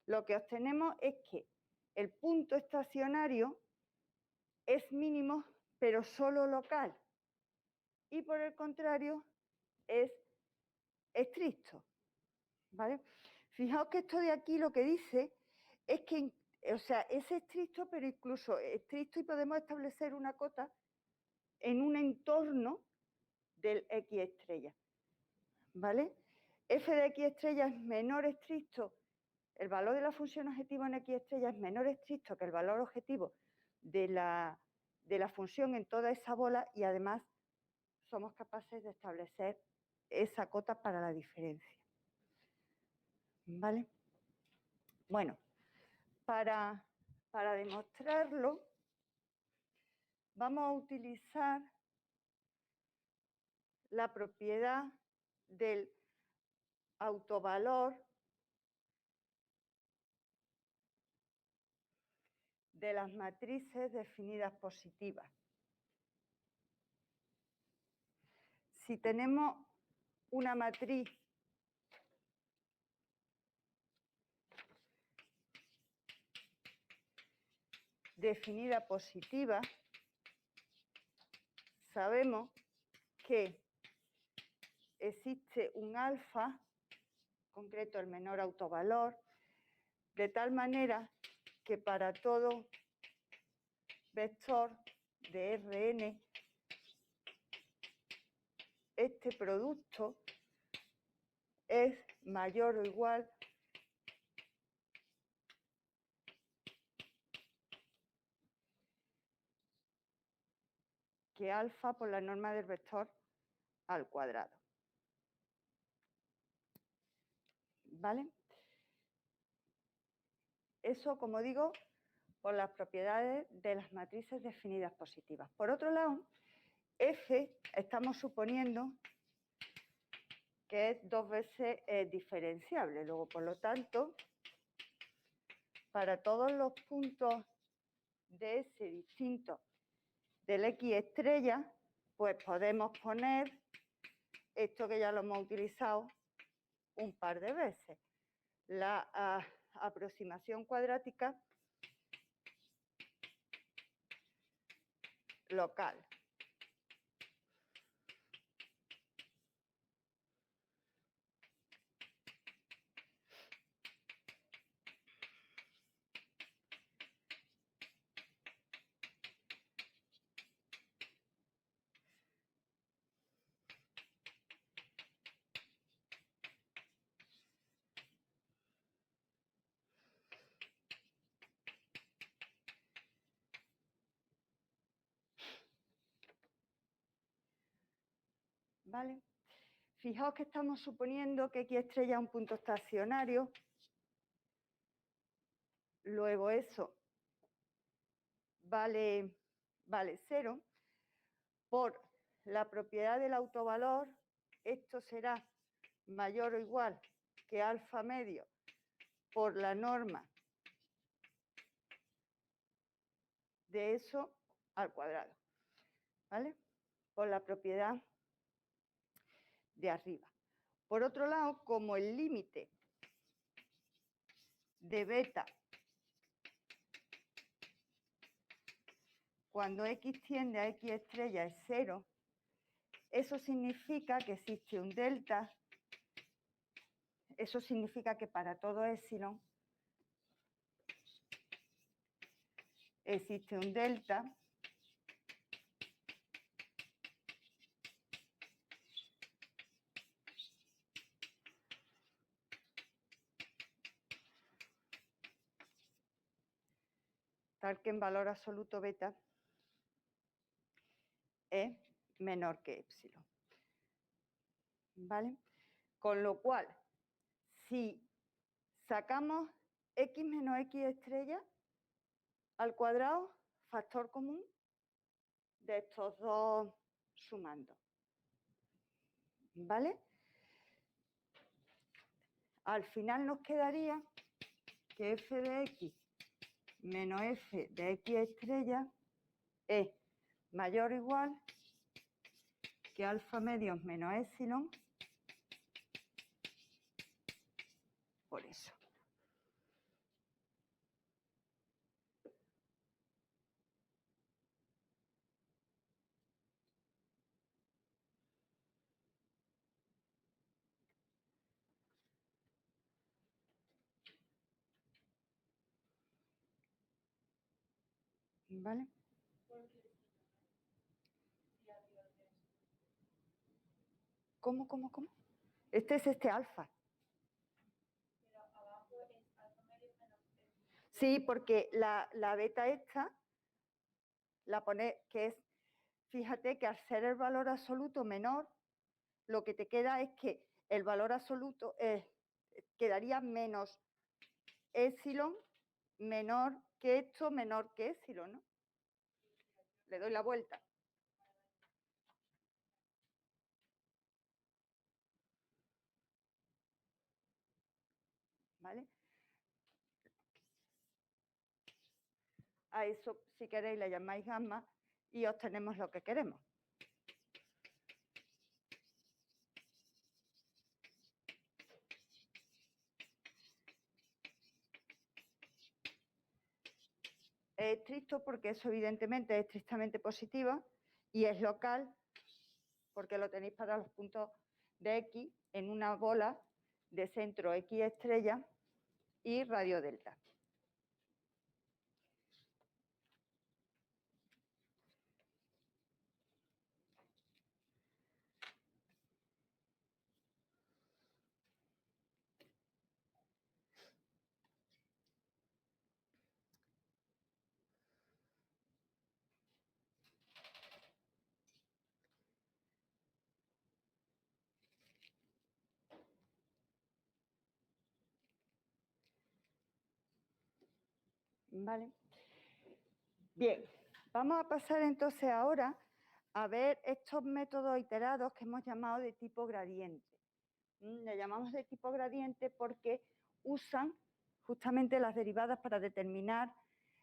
lo que obtenemos es que el punto estacionario es mínimo, pero solo local. Y por el contrario, es estricto. ¿Vale? Fijaos que esto de aquí lo que dice es que, o sea, es estricto, pero incluso estricto y podemos establecer una cota en un entorno del X estrella. ¿Vale? F de X estrella es menor estricto el valor de la función objetivo en X estrella es menor estricto que el valor objetivo de la función en toda esa bola y además somos capaces de establecer esa cota para la diferencia. ¿Vale? Bueno, para demostrarlo vamos a utilizar la propiedad del autovalor de las matrices definidas positivas. Si tenemos una matriz definida positiva, sabemos que existe un alfa, concreto el menor autovalor, de tal manera que para todo vector de Rn, este producto es mayor o igual que alfa por la norma del vector al cuadrado. ¿Vale? Eso, como digo, por las propiedades de las matrices definidas positivas. Por otro lado, F estamos suponiendo que es 2 veces diferenciable. Luego, por lo tanto, para todos los puntos de S distintos del X estrella, pues podemos poner esto que ya lo hemos utilizado un par de veces. La aproximación cuadrática local. ¿Vale? Fijaos que estamos suponiendo que X estrella es un punto estacionario. Luego eso vale 0. Por la propiedad del autovalor, esto será mayor o igual que alfa medio por la norma de eso al cuadrado. ¿Vale? Por la propiedad de arriba. Por otro lado, como el límite de beta cuando X tiende a X estrella es 0, eso significa que existe un delta, eso significa que para todo épsilon existe un delta tal que en valor absoluto beta es menor que épsilon. ¿Vale? Con lo cual, si sacamos x menos x estrella al cuadrado, factor común de estos dos sumando. ¿Vale? Al final nos quedaría que f de x menos f de x estrella es mayor o igual que alfa medios menos épsilon por eso. ¿Vale? ¿Cómo? Este es este alfa. Sí, porque la beta esta la pone que es, fíjate que al ser el valor absoluto menor, lo que te queda es que el valor absoluto quedaría menos epsilon menor que esto, menor que epsilon, ¿no? Le doy la vuelta. ¿Vale? A eso, si queréis, le llamáis gamma y obtenemos lo que queremos. Es estricto porque eso evidentemente es estrictamente positivo y es local porque lo tenéis para los puntos de X en una bola de centro X estrella y radio delta. ¿Vale? Bien, vamos a pasar entonces ahora a ver estos métodos iterados que hemos llamado de tipo gradiente. Le llamamos de tipo gradiente porque usan justamente las derivadas para determinar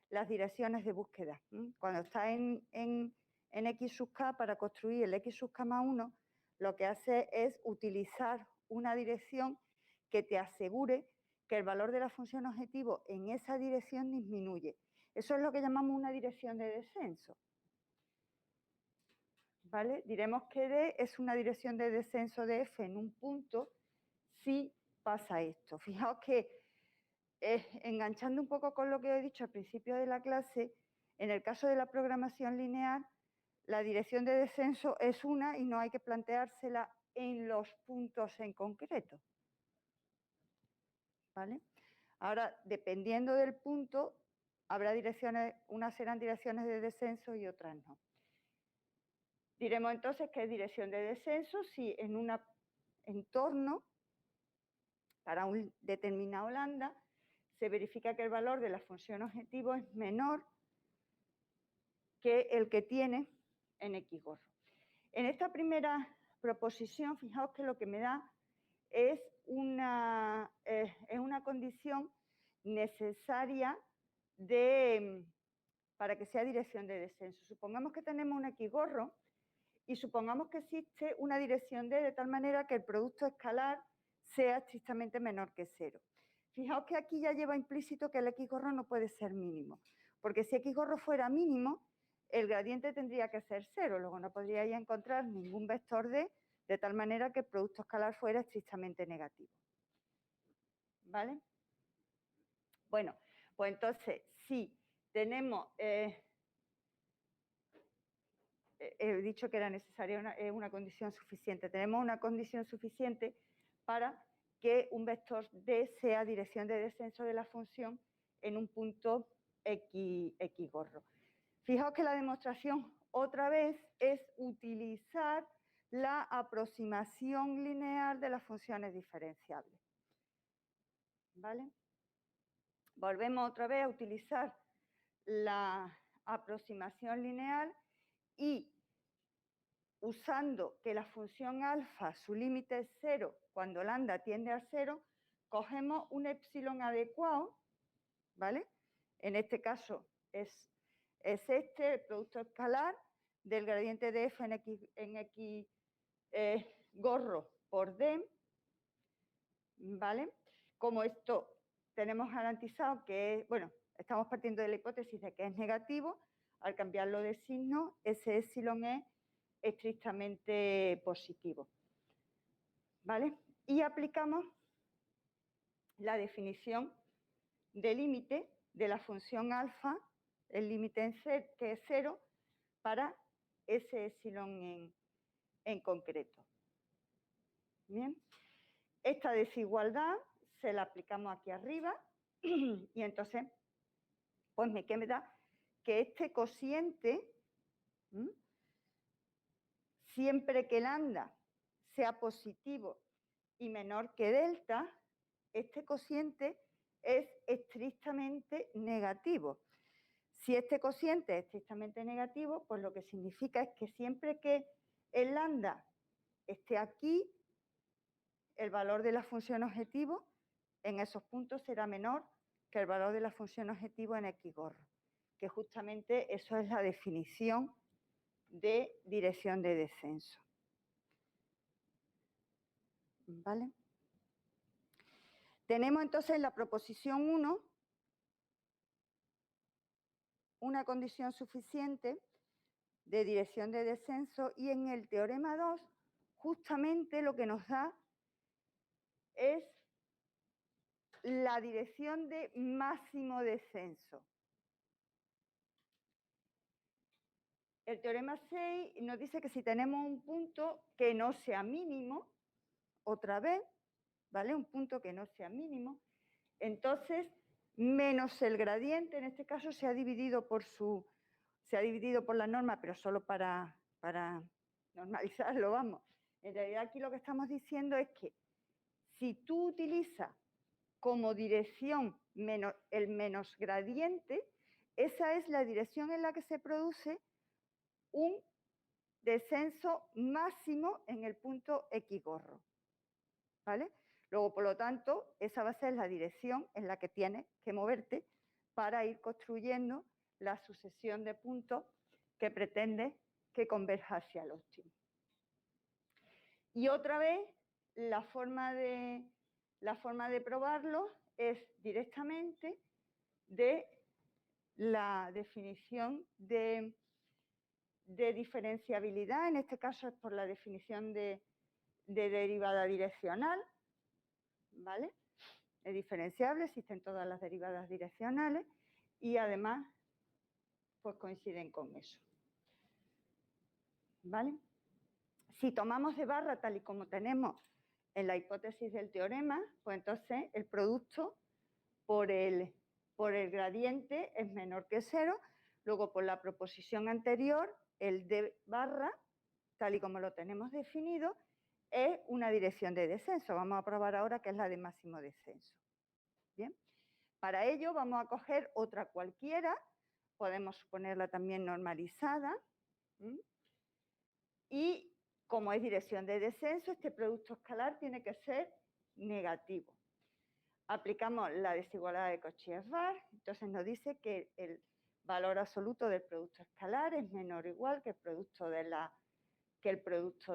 las direcciones de búsqueda. Cuando está en X sub k, para construir el X sub k más 1, lo que hace es utilizar una dirección que te asegure que el valor de la función objetivo en esa dirección disminuye. Eso es lo que llamamos una dirección de descenso. ¿Vale? Diremos que D es una dirección de descenso de F en un punto si pasa esto. Fijaos que, enganchando un poco con lo que he dicho al principio de la clase, en el caso de la programación lineal, la dirección de descenso es una y no hay que planteársela en los puntos en concreto. ¿Vale? Ahora, dependiendo del punto, habrá direcciones, unas serán direcciones de descenso y otras no. Diremos entonces que es dirección de descenso si en un entorno, para un determinado lambda, se verifica que el valor de la función objetivo es menor que el que tiene en X gorro. En esta primera proposición, fijaos que lo que me da es una condición necesaria para que sea dirección de descenso. Supongamos que tenemos un X gorro y supongamos que existe una dirección D de tal manera que el producto escalar sea estrictamente menor que 0. Fijaos que aquí ya lleva implícito que el X gorro no puede ser mínimo, porque si X gorro fuera mínimo, el gradiente tendría que ser 0, luego no podríais encontrar ningún vector D de tal manera que el producto escalar fuera estrictamente negativo. ¿Vale? Bueno, pues entonces, si tenemos... he dicho que era necesaria una condición suficiente. Tenemos una condición suficiente para que un vector D sea dirección de descenso de la función en un punto X gorro. Fijaos que la demostración otra vez es utilizar la aproximación lineal de las funciones diferenciables. ¿Vale? Volvemos otra vez a utilizar la aproximación lineal y usando que la función alfa, su límite es 0 cuando lambda tiende a 0, cogemos un epsilon adecuado, ¿vale? En este caso es este, el producto escalar del gradiente de f en X gorro por D, ¿vale? Como esto tenemos garantizado que es, bueno, estamos partiendo de la hipótesis de que es negativo, al cambiarlo de signo, ese epsilon es estrictamente positivo. ¿Vale? Y aplicamos la definición de límite de la función alfa, el límite en C, que es 0, para ese epsilon en concreto. Bien. Esta desigualdad se la aplicamos aquí arriba y entonces pues me queda que este cociente, siempre que lambda sea positivo y menor que delta, este cociente es estrictamente negativo. Si este cociente es estrictamente negativo, pues lo que significa es que siempre que el lambda esté aquí, el valor de la función objetivo en esos puntos será menor que el valor de la función objetivo en X gorro, que justamente eso es la definición de dirección de descenso. ¿Vale? Tenemos entonces en la proposición 1 una condición suficiente de dirección de descenso y en el teorema 2 justamente lo que nos da es la dirección de máximo descenso. El teorema 6 nos dice que si tenemos un punto que no sea mínimo, otra vez, ¿vale? Un punto que no sea mínimo, entonces menos el gradiente, en este caso se ha dividido por la norma, pero solo para normalizarlo, vamos. En realidad aquí lo que estamos diciendo es que si tú utilizas como dirección el menos gradiente, esa es la dirección en la que se produce un descenso máximo en el punto X gorro. ¿Vale? Luego, por lo tanto, esa va a ser la dirección en la que tienes que moverte para ir construyendo la sucesión de puntos que pretende que converja hacia el óptimo. Y otra vez, la forma de probarlo es directamente de la definición de diferenciabilidad, en este caso es por la definición de derivada direccional, ¿vale? Es diferenciable, existen todas las derivadas direccionales y además pues coinciden con eso, ¿vale? Si tomamos de barra tal y como tenemos en la hipótesis del teorema, pues entonces el producto por el gradiente es menor que 0. Luego, por la proposición anterior, el de barra, tal y como lo tenemos definido, es una dirección de descenso. Vamos a probar ahora que es la de máximo descenso. Bien. Para ello vamos a coger otra cualquiera, podemos suponerla también normalizada, y como es dirección de descenso, este producto escalar tiene que ser negativo. Aplicamos la desigualdad de Cauchy-Schwarz, entonces nos dice que el valor absoluto del producto escalar es menor o igual que el producto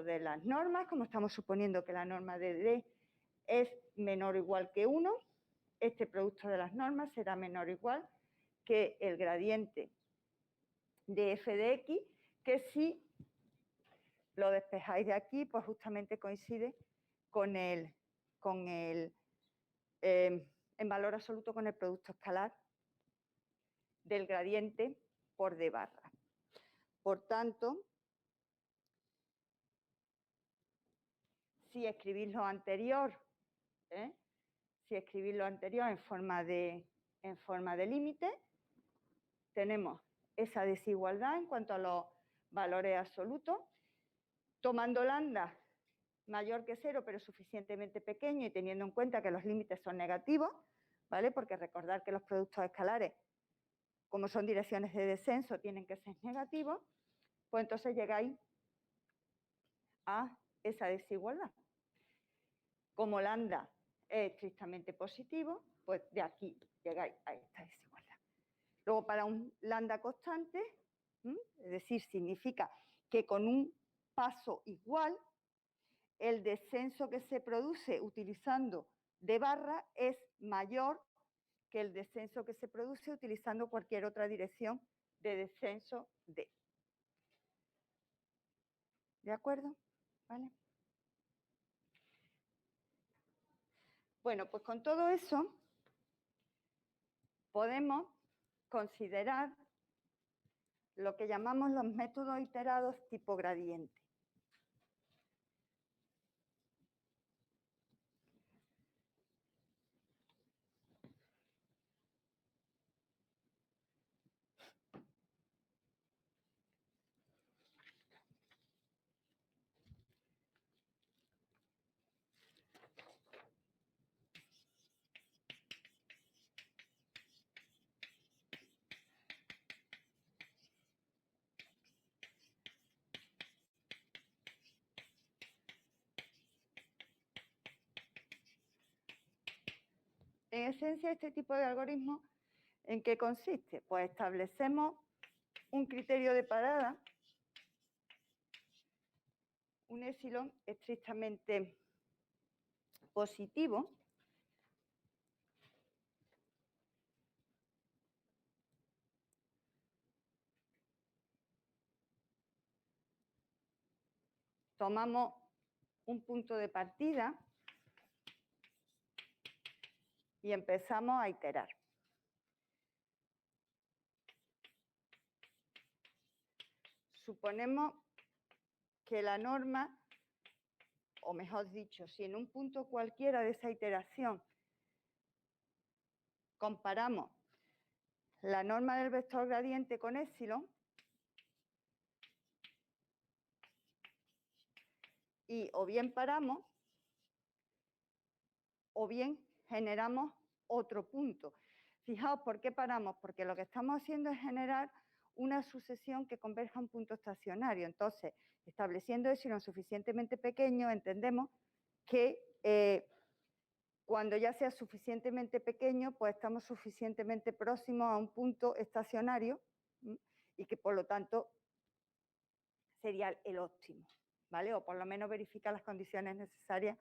de las normas, como estamos suponiendo que la norma de D es menor o igual que 1, este producto de las normas será menor o igual que el gradiente de f de x, que si lo despejáis de aquí, pues justamente coincide en valor absoluto con el producto escalar del gradiente por d barra. Por tanto, si escribís lo anterior, en forma de límite, tenemos esa desigualdad en cuanto a los valores absolutos, tomando lambda mayor que 0, pero suficientemente pequeño y teniendo en cuenta que los límites son negativos, ¿vale? Porque recordar que los productos escalares, como son direcciones de descenso, tienen que ser negativos, pues entonces llegáis a esa desigualdad. Como lambda es estrictamente positivo, pues de aquí llegáis a esta desigualdad. Luego, para un lambda constante, es decir, significa que con un paso igual, el descenso que se produce utilizando d barra es mayor que el descenso que se produce utilizando cualquier otra dirección de descenso d. ¿De acuerdo? ¿Vale? Bueno, pues con todo eso podemos considerar lo que llamamos los métodos iterados tipo gradiente. En esencia, este tipo de algoritmo, ¿en qué consiste? Pues establecemos un criterio de parada, un epsilon estrictamente positivo, tomamos un punto de partida y empezamos a iterar. Suponemos que la norma, o mejor dicho, si en un punto cualquiera de esa iteración comparamos la norma del vector gradiente con epsilon y o bien paramos o bien generamos otro punto. Fijaos, ¿por qué paramos? Porque lo que estamos haciendo es generar una sucesión que converja a un punto estacionario. Entonces, estableciendo epsilon suficientemente pequeño, entendemos que cuando ya sea suficientemente pequeño, pues estamos suficientemente próximos a un punto estacionario, ¿sí? Y que por lo tanto sería el óptimo, ¿vale? O por lo menos verifica las condiciones necesarias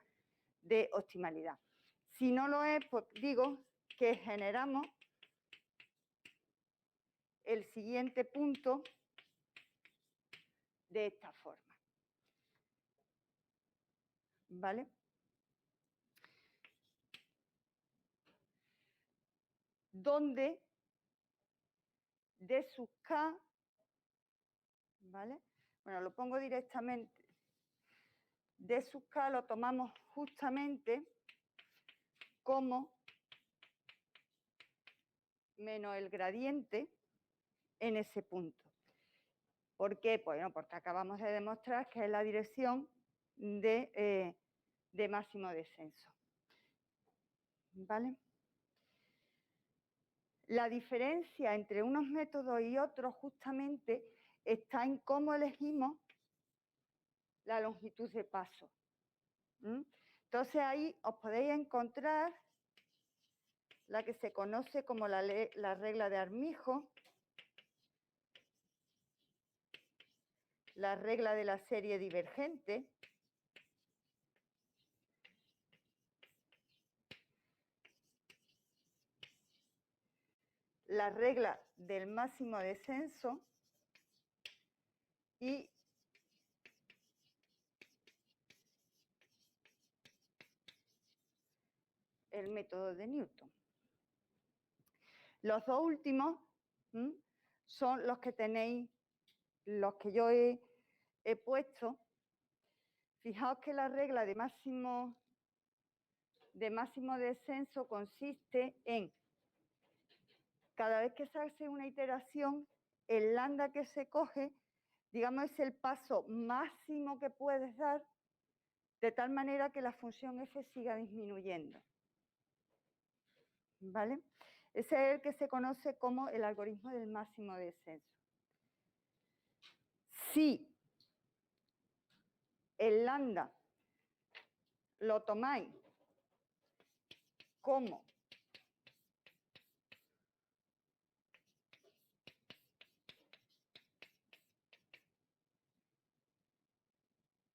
de optimalidad. Si no lo es, pues digo que generamos el siguiente punto de esta forma, ¿vale? Donde D sub K, ¿vale? Bueno, lo pongo directamente. D sub K lo tomamos justamente como menos el gradiente en ese punto. ¿Por qué? Pues, bueno, porque acabamos de demostrar que es la dirección de máximo descenso. ¿Vale? La diferencia entre unos métodos y otros justamente está en cómo elegimos la longitud de paso. Entonces ahí os podéis encontrar la que se conoce como la regla de Armijo, la regla de la serie divergente, la regla del máximo descenso y el método de Newton. Los dos últimos son los que tenéis, los que yo he puesto. Fijaos que la regla de máximo descenso consiste en, cada vez que se hace una iteración, el lambda que se coge, digamos, es el paso máximo que puedes dar, de tal manera que la función f siga disminuyendo. ¿Vale? Ese es el que se conoce como el algoritmo del máximo descenso. Si el lambda lo tomáis como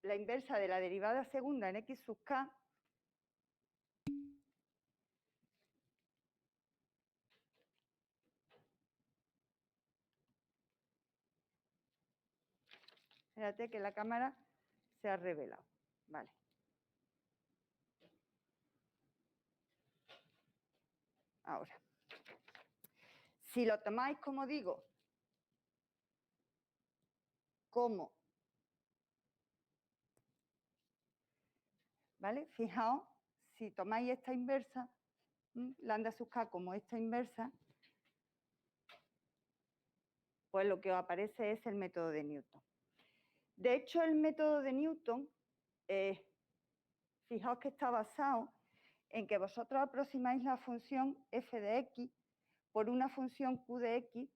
la inversa de la derivada segunda en x sub k, fíjate que la cámara se ha revelado. Vale. Ahora, si lo tomáis, como digo, como, ¿vale? Fijaos, si tomáis esta inversa, lambda sub k como esta inversa, pues lo que os aparece es el método de Newton. De hecho, el método de Newton, fijaos que está basado en que vosotros aproximáis la función f de x por una función q de x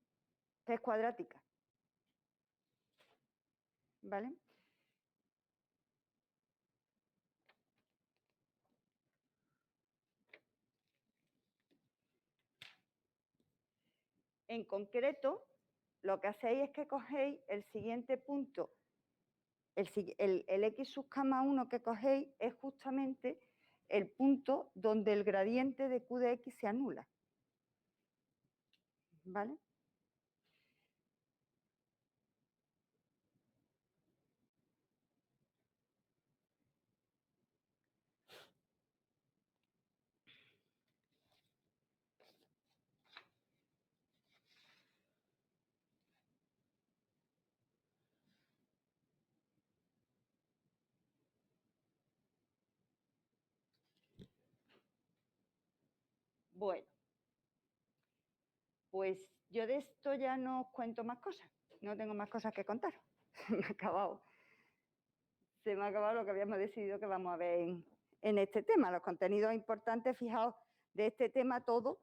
que es cuadrática. ¿Vale? En concreto, lo que hacéis es que cogéis el siguiente punto, el x sub gamma 1 que cogéis es justamente el punto donde el gradiente de q de x se anula. ¿Vale? Bueno, pues yo de esto ya no os cuento más cosas, no tengo más cosas que contar. Se me ha acabado lo que habíamos decidido que vamos a ver en este tema. Los contenidos importantes, fijaos, de este tema todo,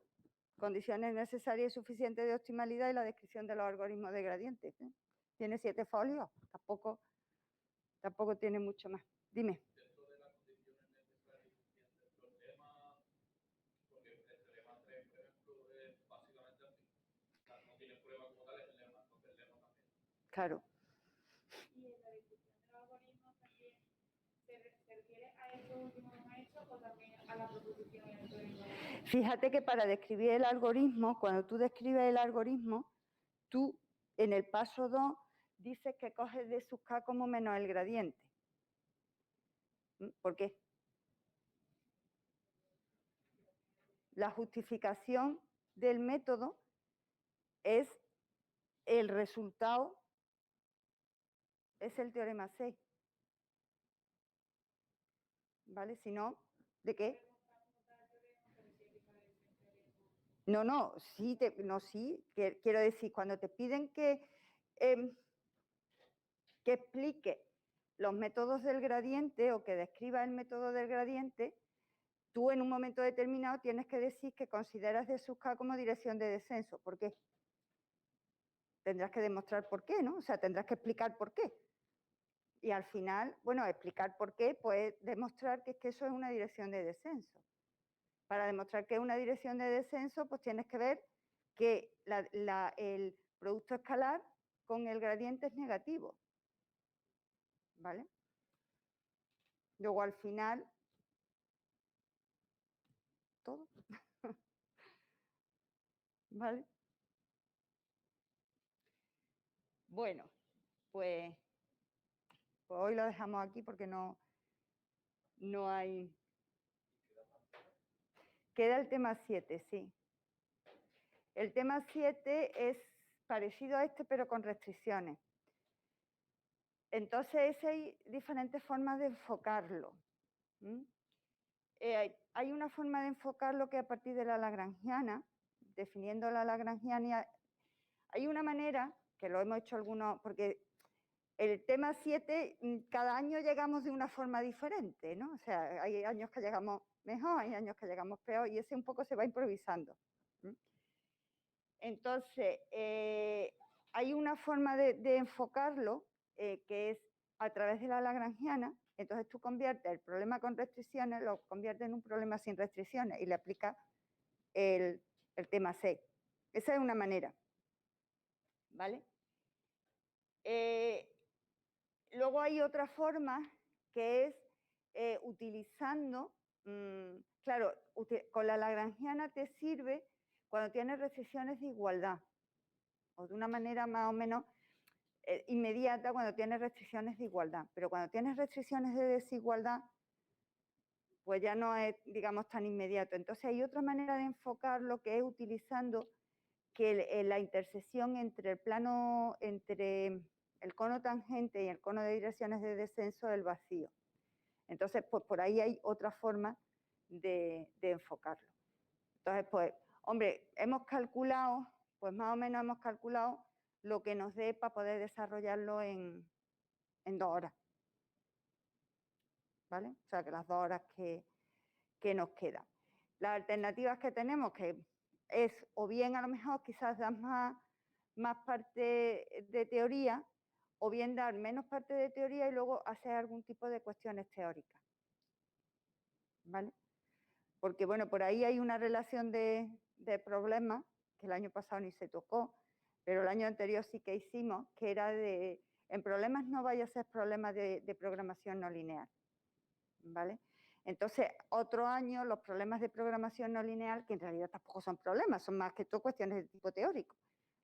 condiciones necesarias y suficientes de optimalidad y la descripción de los algoritmos de gradientes. Tiene 7 folios, tampoco tiene mucho más. Dime. Claro. ¿Y en la descripción del algoritmo también se refiere a esto último que hemos hecho o también a la proposición y el teorema? Fíjate que para describir el algoritmo, cuando tú describes el algoritmo, tú en el paso 2 dices que coges de sub k como menos el gradiente. ¿Por qué? La justificación del método es el resultado, es el teorema 6. ¿Vale? Si no, ¿de qué? No, sí, quiero decir, cuando te piden que explique los métodos del gradiente o que describa el método del gradiente, tú en un momento determinado tienes que decir que consideras de sub k como dirección de descenso. ¿Por qué? Tendrás que demostrar por qué, ¿no? O sea, tendrás que explicar por qué. Y al final, bueno, explicar por qué, pues demostrar que es que eso es una dirección de descenso. Para demostrar que es una dirección de descenso, pues tienes que ver que el producto escalar con el gradiente es negativo. ¿Vale? Luego al final, todo. ¿Vale? Bueno, pues hoy lo dejamos aquí porque no hay... Queda el tema 7, sí. El tema 7 es parecido a este, pero con restricciones. Entonces, hay diferentes formas de enfocarlo. Hay una forma de enfocarlo que a partir de la lagrangiana, definiendo la lagrangiana, hay una manera, que lo hemos hecho algunos, porque el tema 7, cada año llegamos de una forma diferente, ¿no? O sea, hay años que llegamos mejor, hay años que llegamos peor, y ese un poco se va improvisando. Entonces, hay una forma de enfocarlo que es a través de la lagrangiana. Entonces tú conviertes el problema con restricciones, lo conviertes en un problema sin restricciones y le aplicas el tema 6. Esa es una manera, ¿vale? Luego hay otra forma que es utilizando, claro, con la lagrangiana te sirve cuando tienes restricciones de igualdad, o de una manera más o menos inmediata cuando tienes restricciones de igualdad, pero cuando tienes restricciones de desigualdad, pues ya no es, digamos, tan inmediato. Entonces hay otra manera de enfocarlo que es utilizando que la intersección entre el plano, entre el cono tangente y el cono de direcciones de descenso es el vacío. Entonces, pues por ahí hay otra forma de enfocarlo. Entonces, pues, hombre, hemos calculado, pues más o menos hemos calculado lo que nos dé para poder desarrollarlo en 2 horas. ¿Vale? O sea, que las 2 horas que nos quedan. Las alternativas que tenemos, que es o bien a lo mejor quizás dar más parte de teoría, o bien dar menos parte de teoría y luego hacer algún tipo de cuestiones teóricas. ¿Vale? Porque, bueno, por ahí hay una relación de problemas que el año pasado ni se tocó, pero el año anterior sí que hicimos, que era de, en problemas no vaya a ser problemas de programación no lineal, ¿vale? Entonces, otro año los problemas de programación no lineal, que en realidad tampoco son problemas, son más que todo cuestiones de tipo teórico,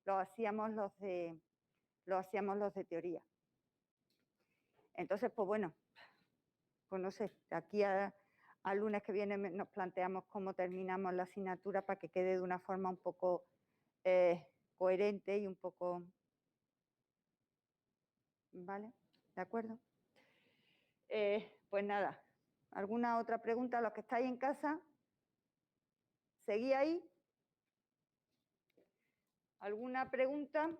los hacíamos los de teoría. Entonces, pues bueno, pues no sé, de aquí al lunes que viene nos planteamos cómo terminamos la asignatura para que quede de una forma un poco coherente y un poco... ¿Vale? ¿De acuerdo? Pues nada, ¿alguna otra pregunta? Los que estáis en casa, ¿seguí ahí? ¿Alguna pregunta?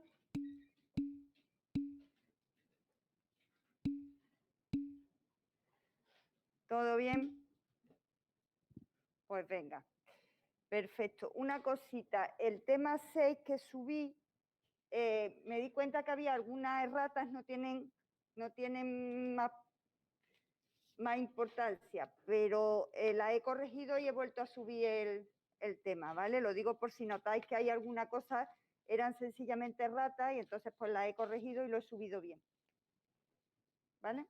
¿Todo bien? Pues venga. Perfecto. Una cosita, el tema 6 que subí, me di cuenta que había algunas erratas, no tienen más importancia, pero la he corregido y he vuelto a subir el tema, ¿vale? Lo digo por si notáis que hay alguna cosa, eran sencillamente erratas y entonces pues la he corregido y lo he subido bien, ¿vale?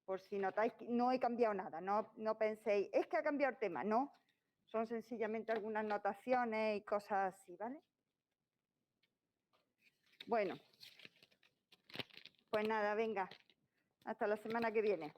Por si notáis que no he cambiado nada, no penséis, es que ha cambiado el tema, no, son sencillamente algunas notaciones y cosas así, ¿vale? Bueno, pues nada, venga, hasta la semana que viene.